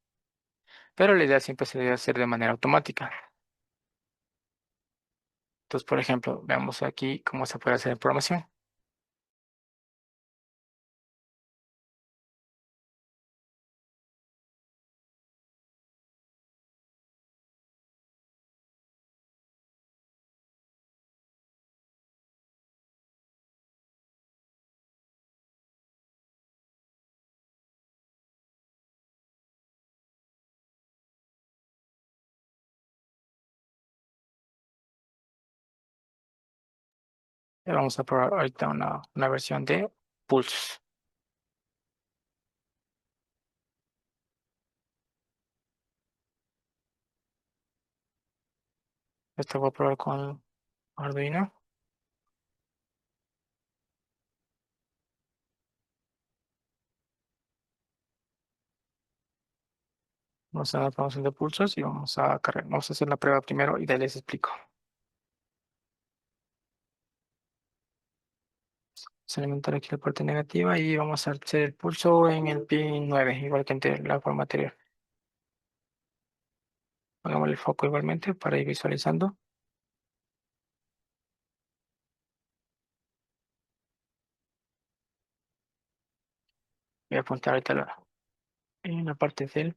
Pero la idea siempre sería hacer de manera automática. Entonces, por ejemplo, veamos aquí cómo se puede hacer en programación. Vamos a probar ahorita una versión de pulsos. Esto voy a probar con Arduino. Vamos a dar promoción de pulsos y vamos a cargar. Vamos a hacer la prueba primero y de ahí les explico. Vamos a alimentar aquí la parte negativa y vamos a hacer el pulso en el pin 9, igual que en la forma anterior. Hagamos el foco igualmente para ir visualizando. Voy a apuntar ahorita en la parte del.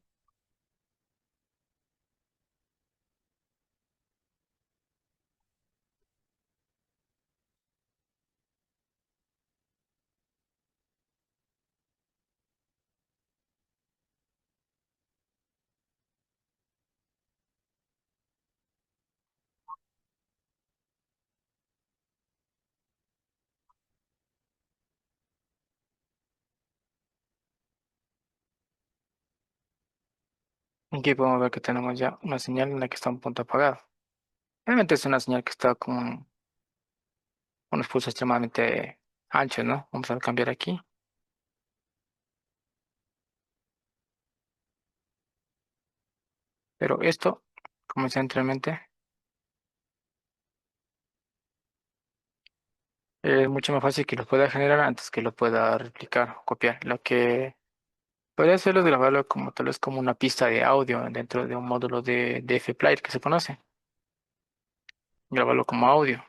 Aquí podemos ver que tenemos ya una señal en la que está un punto apagado. Realmente es una señal que está con unos pulsos extremadamente anchos, ¿no? Vamos a cambiar aquí. Pero esto, como decía anteriormente, es mucho más fácil que lo pueda generar antes que lo pueda replicar o copiar. Lo que podría hacerlo es grabarlo como tal vez como una pista de audio dentro de un módulo de F-Player que se conoce. Grabarlo como audio.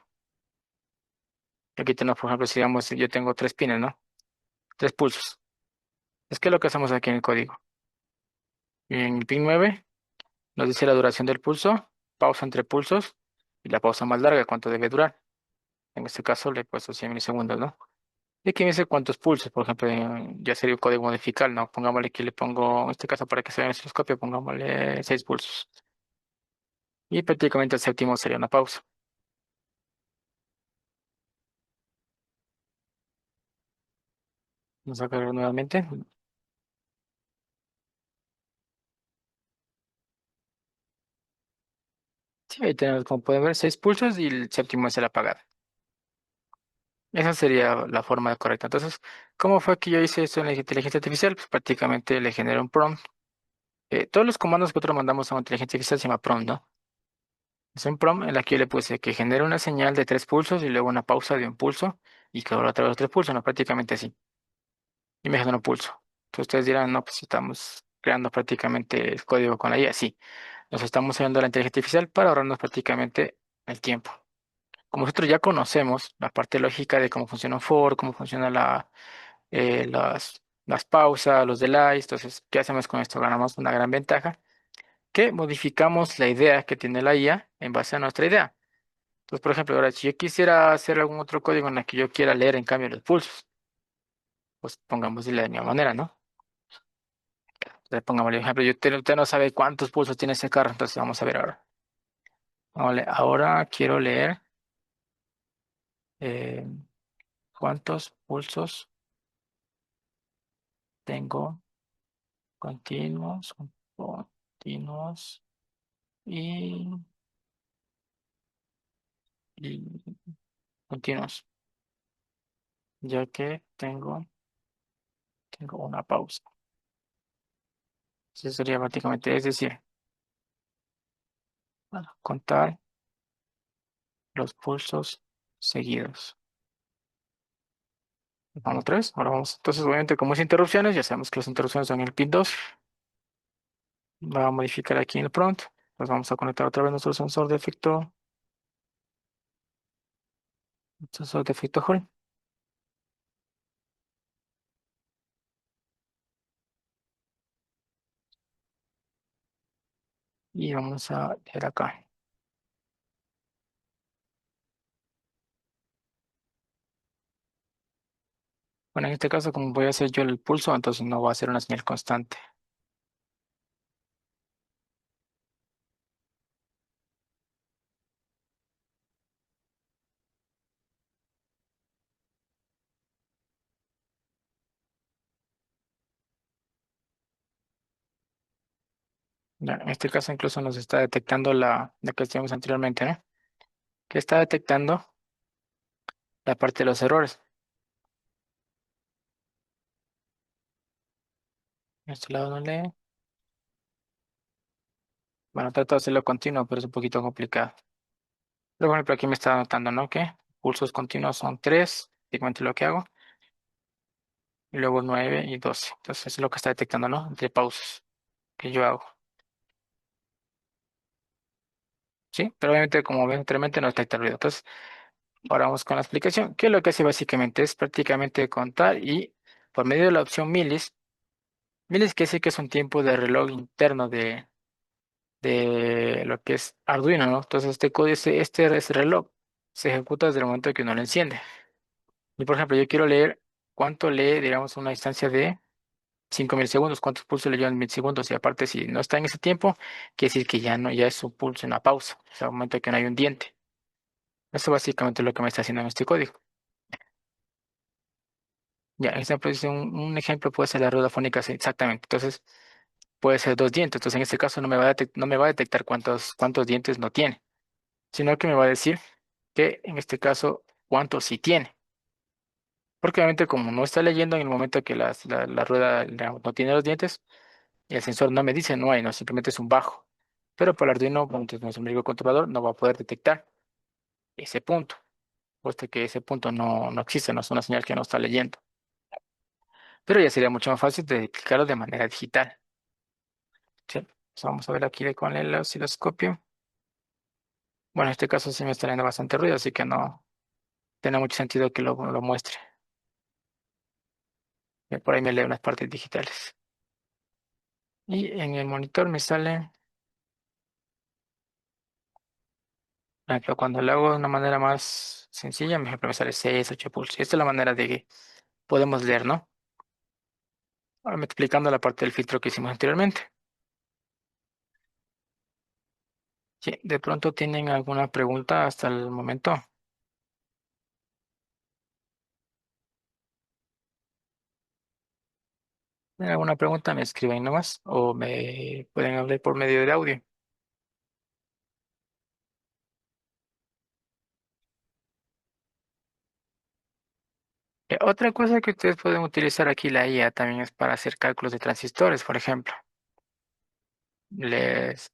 Aquí tenemos, por ejemplo, si digamos, yo tengo 3 pines, ¿no? 3 pulsos. Es que lo que hacemos aquí en el código. En el pin 9 nos dice la duración del pulso, pausa entre pulsos y la pausa más larga, cuánto debe durar. En este caso le he puesto 100 milisegundos, ¿no? Y aquí me dice cuántos pulsos, por ejemplo, ya sería un código modificar, ¿no? Pongámosle que le pongo, en este caso para que se vea en el osciloscopio, pongámosle 6 pulsos. Y prácticamente el séptimo sería una pausa. Vamos a cargar nuevamente. Sí, ahí tenemos, como pueden ver, 6 pulsos y el séptimo es el apagado. Esa sería la forma correcta. Entonces, ¿cómo fue que yo hice esto en la inteligencia artificial? Pues prácticamente le generé un prompt. Todos los comandos que nosotros mandamos a una inteligencia artificial se llama prompt, ¿no? Es un prompt en la que yo le puse que genere una señal de 3 pulsos y luego una pausa de un pulso y que ahora otra vez 3 pulsos, no prácticamente así. Y me generó un pulso. Entonces ustedes dirán, no, pues estamos creando prácticamente el código con la IA. Sí, nos estamos usando la inteligencia artificial para ahorrarnos prácticamente el tiempo. Como nosotros ya conocemos la parte lógica de cómo funciona un for, cómo funciona las pausas, los delays, entonces, ¿qué hacemos con esto? Ganamos una gran ventaja, que modificamos la idea que tiene la IA en base a nuestra idea. Entonces, por ejemplo, ahora si yo quisiera hacer algún otro código en el que yo quiera leer en cambio los pulsos, pues pongámosle de la misma manera, ¿no? Entonces, pongámosle, por ejemplo, usted no sabe cuántos pulsos tiene ese carro, entonces vamos a ver ahora. Vale, ahora quiero leer eh, cuántos pulsos tengo continuos, continuos y, y continuos, ya que tengo una pausa. Eso sería prácticamente, es decir, bueno, contar los pulsos seguidos. Vamos otra vez, ahora vamos. Entonces, obviamente, como es interrupciones, ya sabemos que las interrupciones son el pin 2. Va a modificar aquí en el prompt. Pues vamos a conectar otra vez nuestro sensor de efecto Hall. Y vamos a leer acá. Bueno, en este caso, como voy a hacer yo el pulso, entonces no va a ser una señal constante. Ya, en este caso incluso nos está detectando la que hacíamos anteriormente, ¿no? Que está detectando la parte de los errores. En este lado no lee. Bueno, trato de hacerlo continuo, pero es un poquito complicado. Luego, por ejemplo, aquí me está anotando, ¿no? Que pulsos continuos son 3, prácticamente lo que hago. Y luego 9 y 12. Entonces, eso es lo que está detectando, ¿no? Entre pausas que yo hago. ¿Sí? Pero obviamente, como ven anteriormente, no detecta el ruido. Entonces, ahora vamos con la explicación. Que lo que hace básicamente es prácticamente contar y por medio de la opción milis, milis quiere decir que es un tiempo de reloj interno de lo que es Arduino, ¿no? Entonces, este código, ese reloj se ejecuta desde el momento que uno lo enciende. Y por ejemplo, yo quiero leer cuánto lee, digamos, una instancia de 5 milisegundos, cuántos pulsos leyó en milisegundos. Y aparte, si no está en ese tiempo, quiere decir que ya no, ya es un pulso, una pausa. O sea, un momento que no hay un diente. Eso básicamente es lo que me está haciendo en este código. Ya, un ejemplo puede ser la rueda fónica, sí, exactamente. Entonces, puede ser 2 dientes. Entonces, en este caso no me va a detectar cuántos dientes no tiene, sino que me va a decir que en este caso cuántos sí tiene. Porque obviamente como no está leyendo en el momento que la rueda no tiene los dientes, el sensor no me dice no hay, no, simplemente es un bajo. Pero por el Arduino, como es nuestro amigo controlador, no va a poder detectar ese punto, puesto que ese punto no existe, no es una señal que no está leyendo. Pero ya sería mucho más fácil de explicarlo de manera digital. ¿Sí? Entonces vamos a ver aquí con el osciloscopio. Bueno, en este caso sí me está dando bastante ruido, así que no tiene mucho sentido que lo muestre. Por ahí me lee unas partes digitales. Y en el monitor me sale, por ejemplo, cuando lo hago de una manera más sencilla, por ejemplo, me sale 6 8 pulsos. Esta es la manera de que podemos leer, ¿no? Ahora me explicando la parte del filtro que hicimos anteriormente. Sí, de pronto tienen alguna pregunta hasta el momento. ¿Tienen alguna pregunta? Me escriben nomás o me pueden hablar por medio de audio. Otra cosa que ustedes pueden utilizar aquí la IA también es para hacer cálculos de transistores, por ejemplo. Les,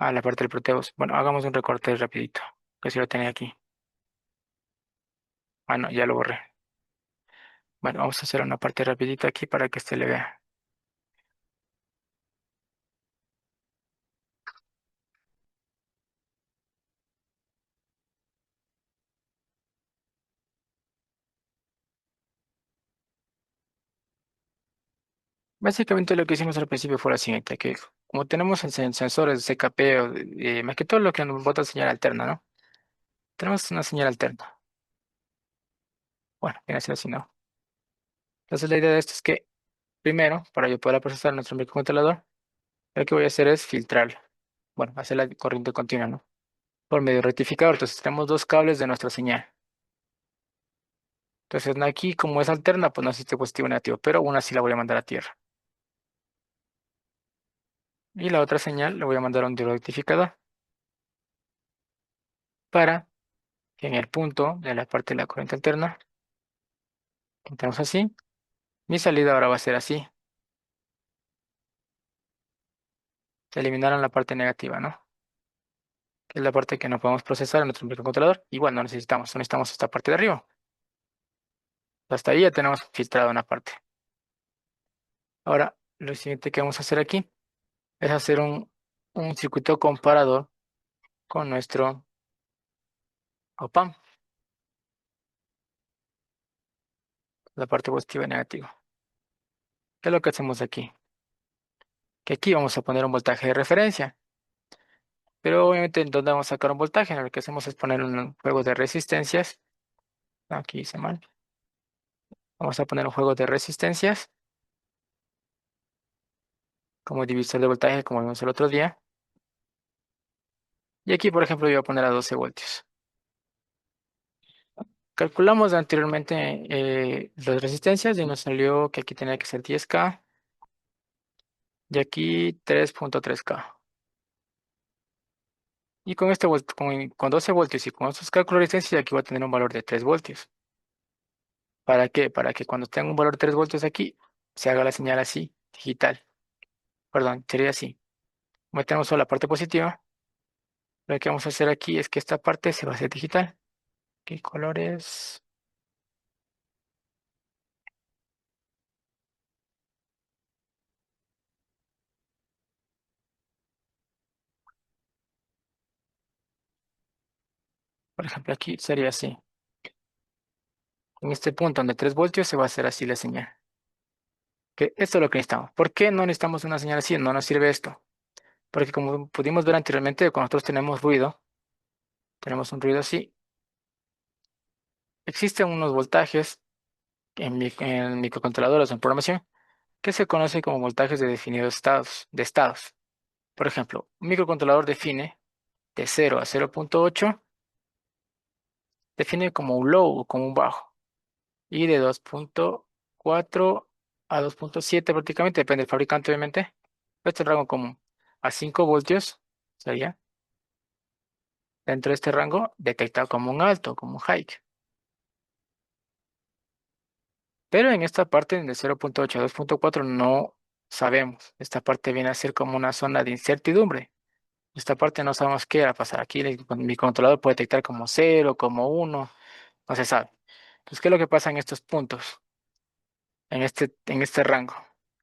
a la parte del Proteus. Bueno, hagamos un recorte rapidito, que si lo tenía aquí. Ah, no, ya lo borré. Bueno, vamos a hacer una parte rapidita aquí para que se le vea. Básicamente lo que hicimos al principio fue lo siguiente, que como tenemos sensores de CKP, más que todo lo que nos bota señal alterna, ¿no? Tenemos una señal alterna. Bueno, viene a ser así, ¿no? Entonces la idea de esto es que primero, para yo poder procesar nuestro microcontrolador, lo que voy a hacer es filtrarlo. Bueno, hacer la corriente continua, ¿no? Por medio de rectificador. Entonces tenemos dos cables de nuestra señal. Entonces aquí, como es alterna, pues no existe positivo o negativo, pero una sí la voy a mandar a tierra. Y la otra señal le voy a mandar a un rectificador para que en el punto de la parte de la corriente alterna, que tenemos así, mi salida ahora va a ser así. Se eliminaron la parte negativa, ¿no? Que es la parte que no podemos procesar en nuestro microcontrolador. Igual no necesitamos, solo necesitamos esta parte de arriba. Hasta ahí ya tenemos filtrado una parte. Ahora, lo siguiente que vamos a hacer aquí es hacer un circuito comparador con nuestro op-amp, la parte positiva y negativa. ¿Qué es lo que hacemos aquí? Que aquí vamos a poner un voltaje de referencia, pero obviamente ¿en dónde vamos a sacar un voltaje? Lo que hacemos es poner un juego de resistencias. Aquí hice mal. Vamos a poner un juego de resistencias como divisor de voltaje, como vimos el otro día. Y aquí, por ejemplo, yo voy a poner a 12 voltios. Calculamos anteriormente las resistencias y nos salió que aquí tenía que ser 10K y aquí 3.3K. Y con con 12 voltios y con estos cálculos de resistencia, aquí voy a tener un valor de 3 voltios. ¿Para qué? Para que cuando tenga un valor de 3 voltios aquí, se haga la señal así, digital. Perdón, sería así. Metemos solo la parte positiva. Lo que vamos a hacer aquí es que esta parte se va a hacer digital. ¿Qué colores? Por ejemplo, aquí sería así. En este punto donde 3 voltios se va a hacer así la señal. Que esto es lo que necesitamos. ¿Por qué no necesitamos una señal así? No nos sirve esto. Porque como pudimos ver anteriormente, cuando nosotros tenemos ruido, tenemos un ruido así, existen unos voltajes en microcontroladores en programación que se conoce como voltajes de definidos estados. Por ejemplo, un microcontrolador define de 0 a 0.8, define como un low o como un bajo. Y de 2.4 a 2.7 prácticamente, depende del fabricante obviamente. Este es el rango común. A 5 voltios sería, dentro de este rango, detectado como un alto, como un high. Pero en esta parte de 0.8 a 2.4 no sabemos. Esta parte viene a ser como una zona de incertidumbre. Esta parte no sabemos qué va a pasar. Aquí mi controlador puede detectar como 0, como 1, no se sabe. Entonces, ¿qué es lo que pasa en estos puntos? En este rango,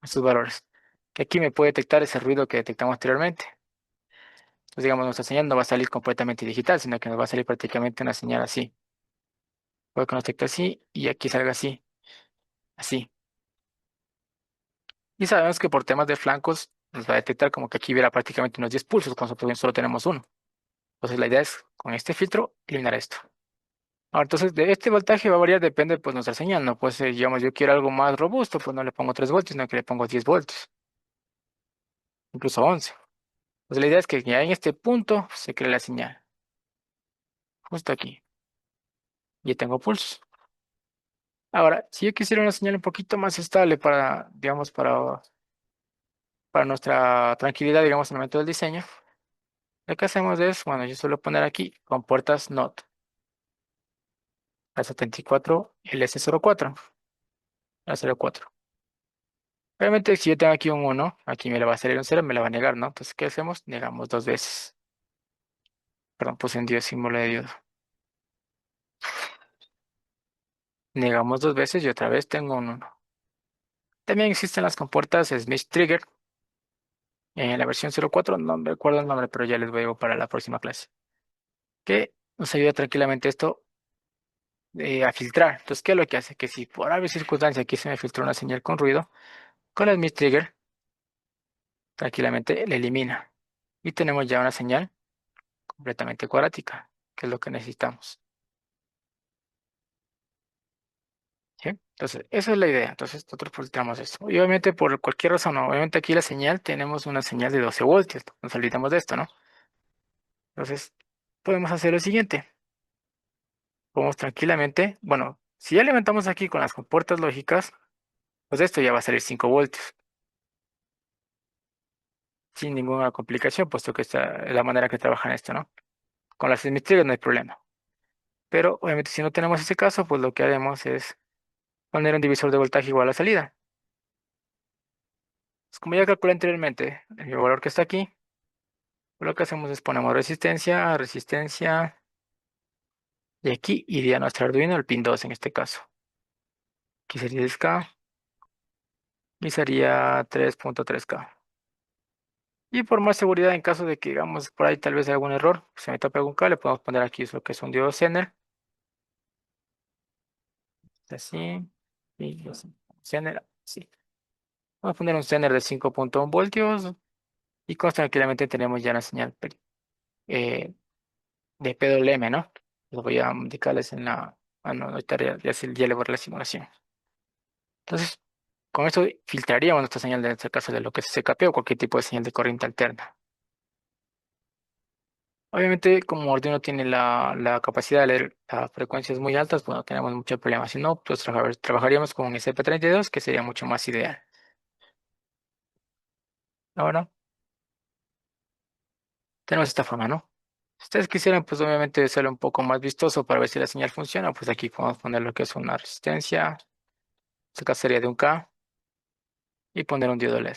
estos valores. Que aquí me puede detectar ese ruido que detectamos anteriormente. Entonces, digamos, nuestra señal no va a salir completamente digital, sino que nos va a salir prácticamente una señal así. Puede que nos detecte así y aquí salga así, así. Y sabemos que por temas de flancos nos va a detectar como que aquí hubiera prácticamente unos 10 pulsos, cuando nosotros solo tenemos uno. Entonces la idea es, con este filtro, eliminar esto. Ahora, entonces, de este voltaje va a variar, depende pues nuestra señal, ¿no? Pues, digamos, yo quiero algo más robusto, pues no le pongo 3 voltios, sino que le pongo 10 voltios, incluso 11. Pues la idea es que ya en este punto se cree la señal, justo aquí. Ya tengo pulsos. Ahora, si yo quisiera una señal un poquito más estable para, digamos, para nuestra tranquilidad, digamos, en el momento del diseño, lo que hacemos es, bueno, yo suelo poner aquí con puertas NOT, la 74 y el S04, la 04. Obviamente, si yo tengo aquí un uno, aquí me le va a salir un cero, me la va a negar, ¿no? Entonces, ¿qué hacemos? Negamos dos veces. Perdón, puse un Dios, símbolo de diodo. Negamos dos veces y otra vez tengo un uno. También existen las compuertas Smith Trigger. En la versión 04, no me recuerdo el nombre, pero ya les voy a digo para la próxima clase. Que nos ayuda tranquilamente esto a filtrar. Entonces, ¿qué es lo que hace? Que si por alguna circunstancia aquí se me filtró una señal con ruido, con el Smith Trigger, tranquilamente le elimina. Y tenemos ya una señal completamente cuadrática, que es lo que necesitamos. ¿Sí? Entonces, esa es la idea. Entonces, nosotros filtramos esto. Y obviamente, por cualquier razón, ¿no? Obviamente aquí la señal, tenemos una señal de 12 voltios. Nos olvidamos de esto, ¿no? Entonces, podemos hacer lo siguiente. Podemos tranquilamente, bueno, si ya levantamos aquí con las compuertas lógicas, pues esto ya va a salir 5 voltios, sin ninguna complicación, puesto que esta es la manera que trabaja en esto, ¿no? Con las emisoras no hay problema. Pero obviamente si no tenemos ese caso, pues lo que haremos es poner un divisor de voltaje igual a la salida. Pues como ya calculé anteriormente, el valor que está aquí, pues lo que hacemos es ponemos resistencia, resistencia, y aquí iría nuestro Arduino, el pin 2 en este caso. Aquí sería 10K y sería 3.3K. Y por más seguridad, en caso de que, digamos, por ahí tal vez haya algún error, se me tope algún cable, podemos poner aquí lo que es un diodo Zener, así, y los Zener, sí. Vamos a poner un Zener de 5.1 voltios y con esto tranquilamente tenemos ya la señal de PWM, ¿no? Lo voy a indicarles en la... Ah, no, ahorita ya le borré la simulación. Entonces, con esto filtraríamos nuestra señal en este caso de lo que es CKP o cualquier tipo de señal de corriente alterna. Obviamente, como Arduino tiene la capacidad de leer a frecuencias muy altas, pues no tenemos mucho problema. Si no, pues trabajaríamos con SP32, que sería mucho más ideal. Ahora, tenemos esta forma, ¿no? Si ustedes quisieran, pues obviamente hacerlo un poco más vistoso para ver si la señal funciona, pues aquí podemos poner lo que es una resistencia, esta sería de un K, y poner un diodo LED.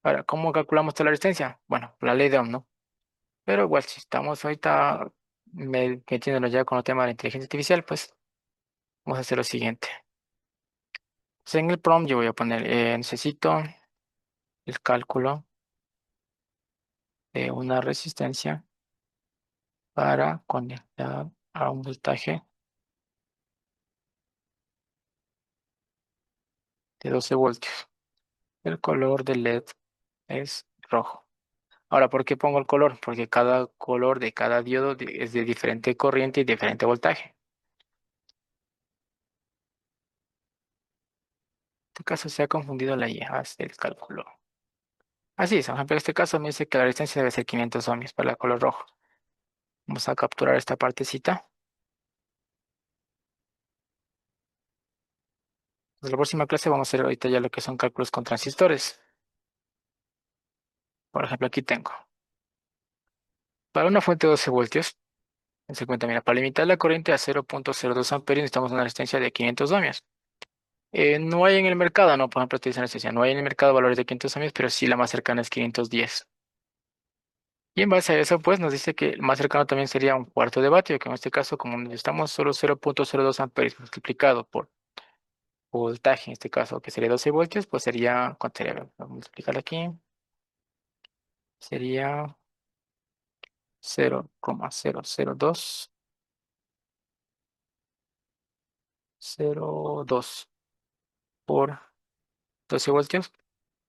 Ahora, ¿cómo calculamos toda la resistencia? Bueno, la ley de Ohm, ¿no? Pero igual, si estamos ahorita metiéndonos ya con el tema de la inteligencia artificial, pues vamos a hacer lo siguiente. Pues en el prompt yo voy a poner, necesito el cálculo de una resistencia para conectar a un voltaje de 12 voltios. El color del LED es rojo. Ahora, ¿por qué pongo el color? Porque cada color de cada diodo es de diferente corriente y diferente voltaje. En este caso se ha confundido la I, hace el cálculo. Así es, por ejemplo, en este caso me dice que la resistencia debe ser 500 ohms para el color rojo. Vamos a capturar esta partecita. En la próxima clase vamos a hacer ahorita ya lo que son cálculos con transistores. Por ejemplo, aquí tengo. Para una fuente de 12 voltios, se cuenta, mira, para limitar la corriente a 0.02 amperios necesitamos una resistencia de 500 ohmios. No hay en el mercado, no, por ejemplo, utilizan resistencia. No hay en el mercado valores de 500 ohmios, pero sí la más cercana es 510. Y en base a eso, pues nos dice que el más cercano también sería un cuarto de vatio, que en este caso, como necesitamos solo 0.02 amperios multiplicado por voltaje, en este caso, que sería 12 voltios, pues sería, ¿cuánto sería? Vamos a multiplicar aquí. Sería 0,002 por 12 voltios.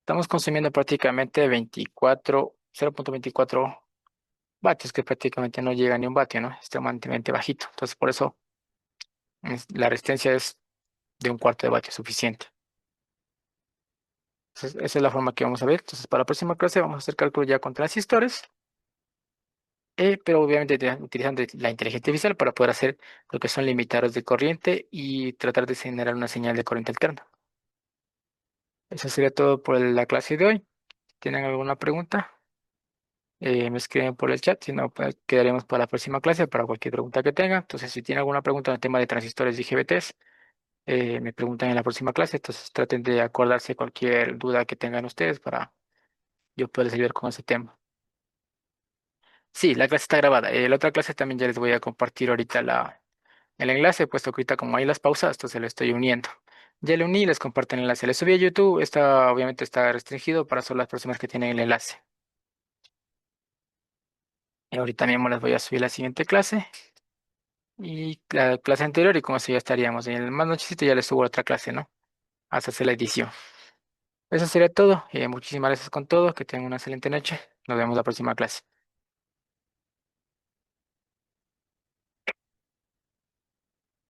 Estamos consumiendo prácticamente 0.24 vatios, que prácticamente no llega ni un vatio, ¿no? Extremadamente bajito. Entonces, por eso la resistencia es de un cuarto de vatio suficiente. Entonces, esa es la forma que vamos a ver. Entonces, para la próxima clase vamos a hacer cálculo ya con transistores, pero obviamente utilizando la inteligencia artificial para poder hacer lo que son limitadores de corriente y tratar de generar una señal de corriente alterna. Eso sería todo por la clase de hoy. ¿Tienen alguna pregunta? Me escriben por el chat, si no, pues quedaremos para la próxima clase para cualquier pregunta que tengan. Entonces, si tienen alguna pregunta en el tema de transistores y IGBTs, me preguntan en la próxima clase, entonces traten de acordarse cualquier duda que tengan ustedes para yo poderles ayudar con ese tema. Sí, la clase está grabada. La otra clase también ya les voy a compartir ahorita el enlace, puesto que ahorita como hay las pausas, entonces lo estoy uniendo. Ya le uní y les comparto el enlace. Le subí a YouTube, obviamente está restringido para solo las personas que tienen el enlace. Y ahorita mismo les voy a subir la siguiente clase y la clase anterior y con eso ya estaríamos. En el más nochecito ya les subo otra clase, ¿no? Hasta hacer la edición. Eso sería todo. Muchísimas gracias con todo. Que tengan una excelente noche. Nos vemos la próxima clase.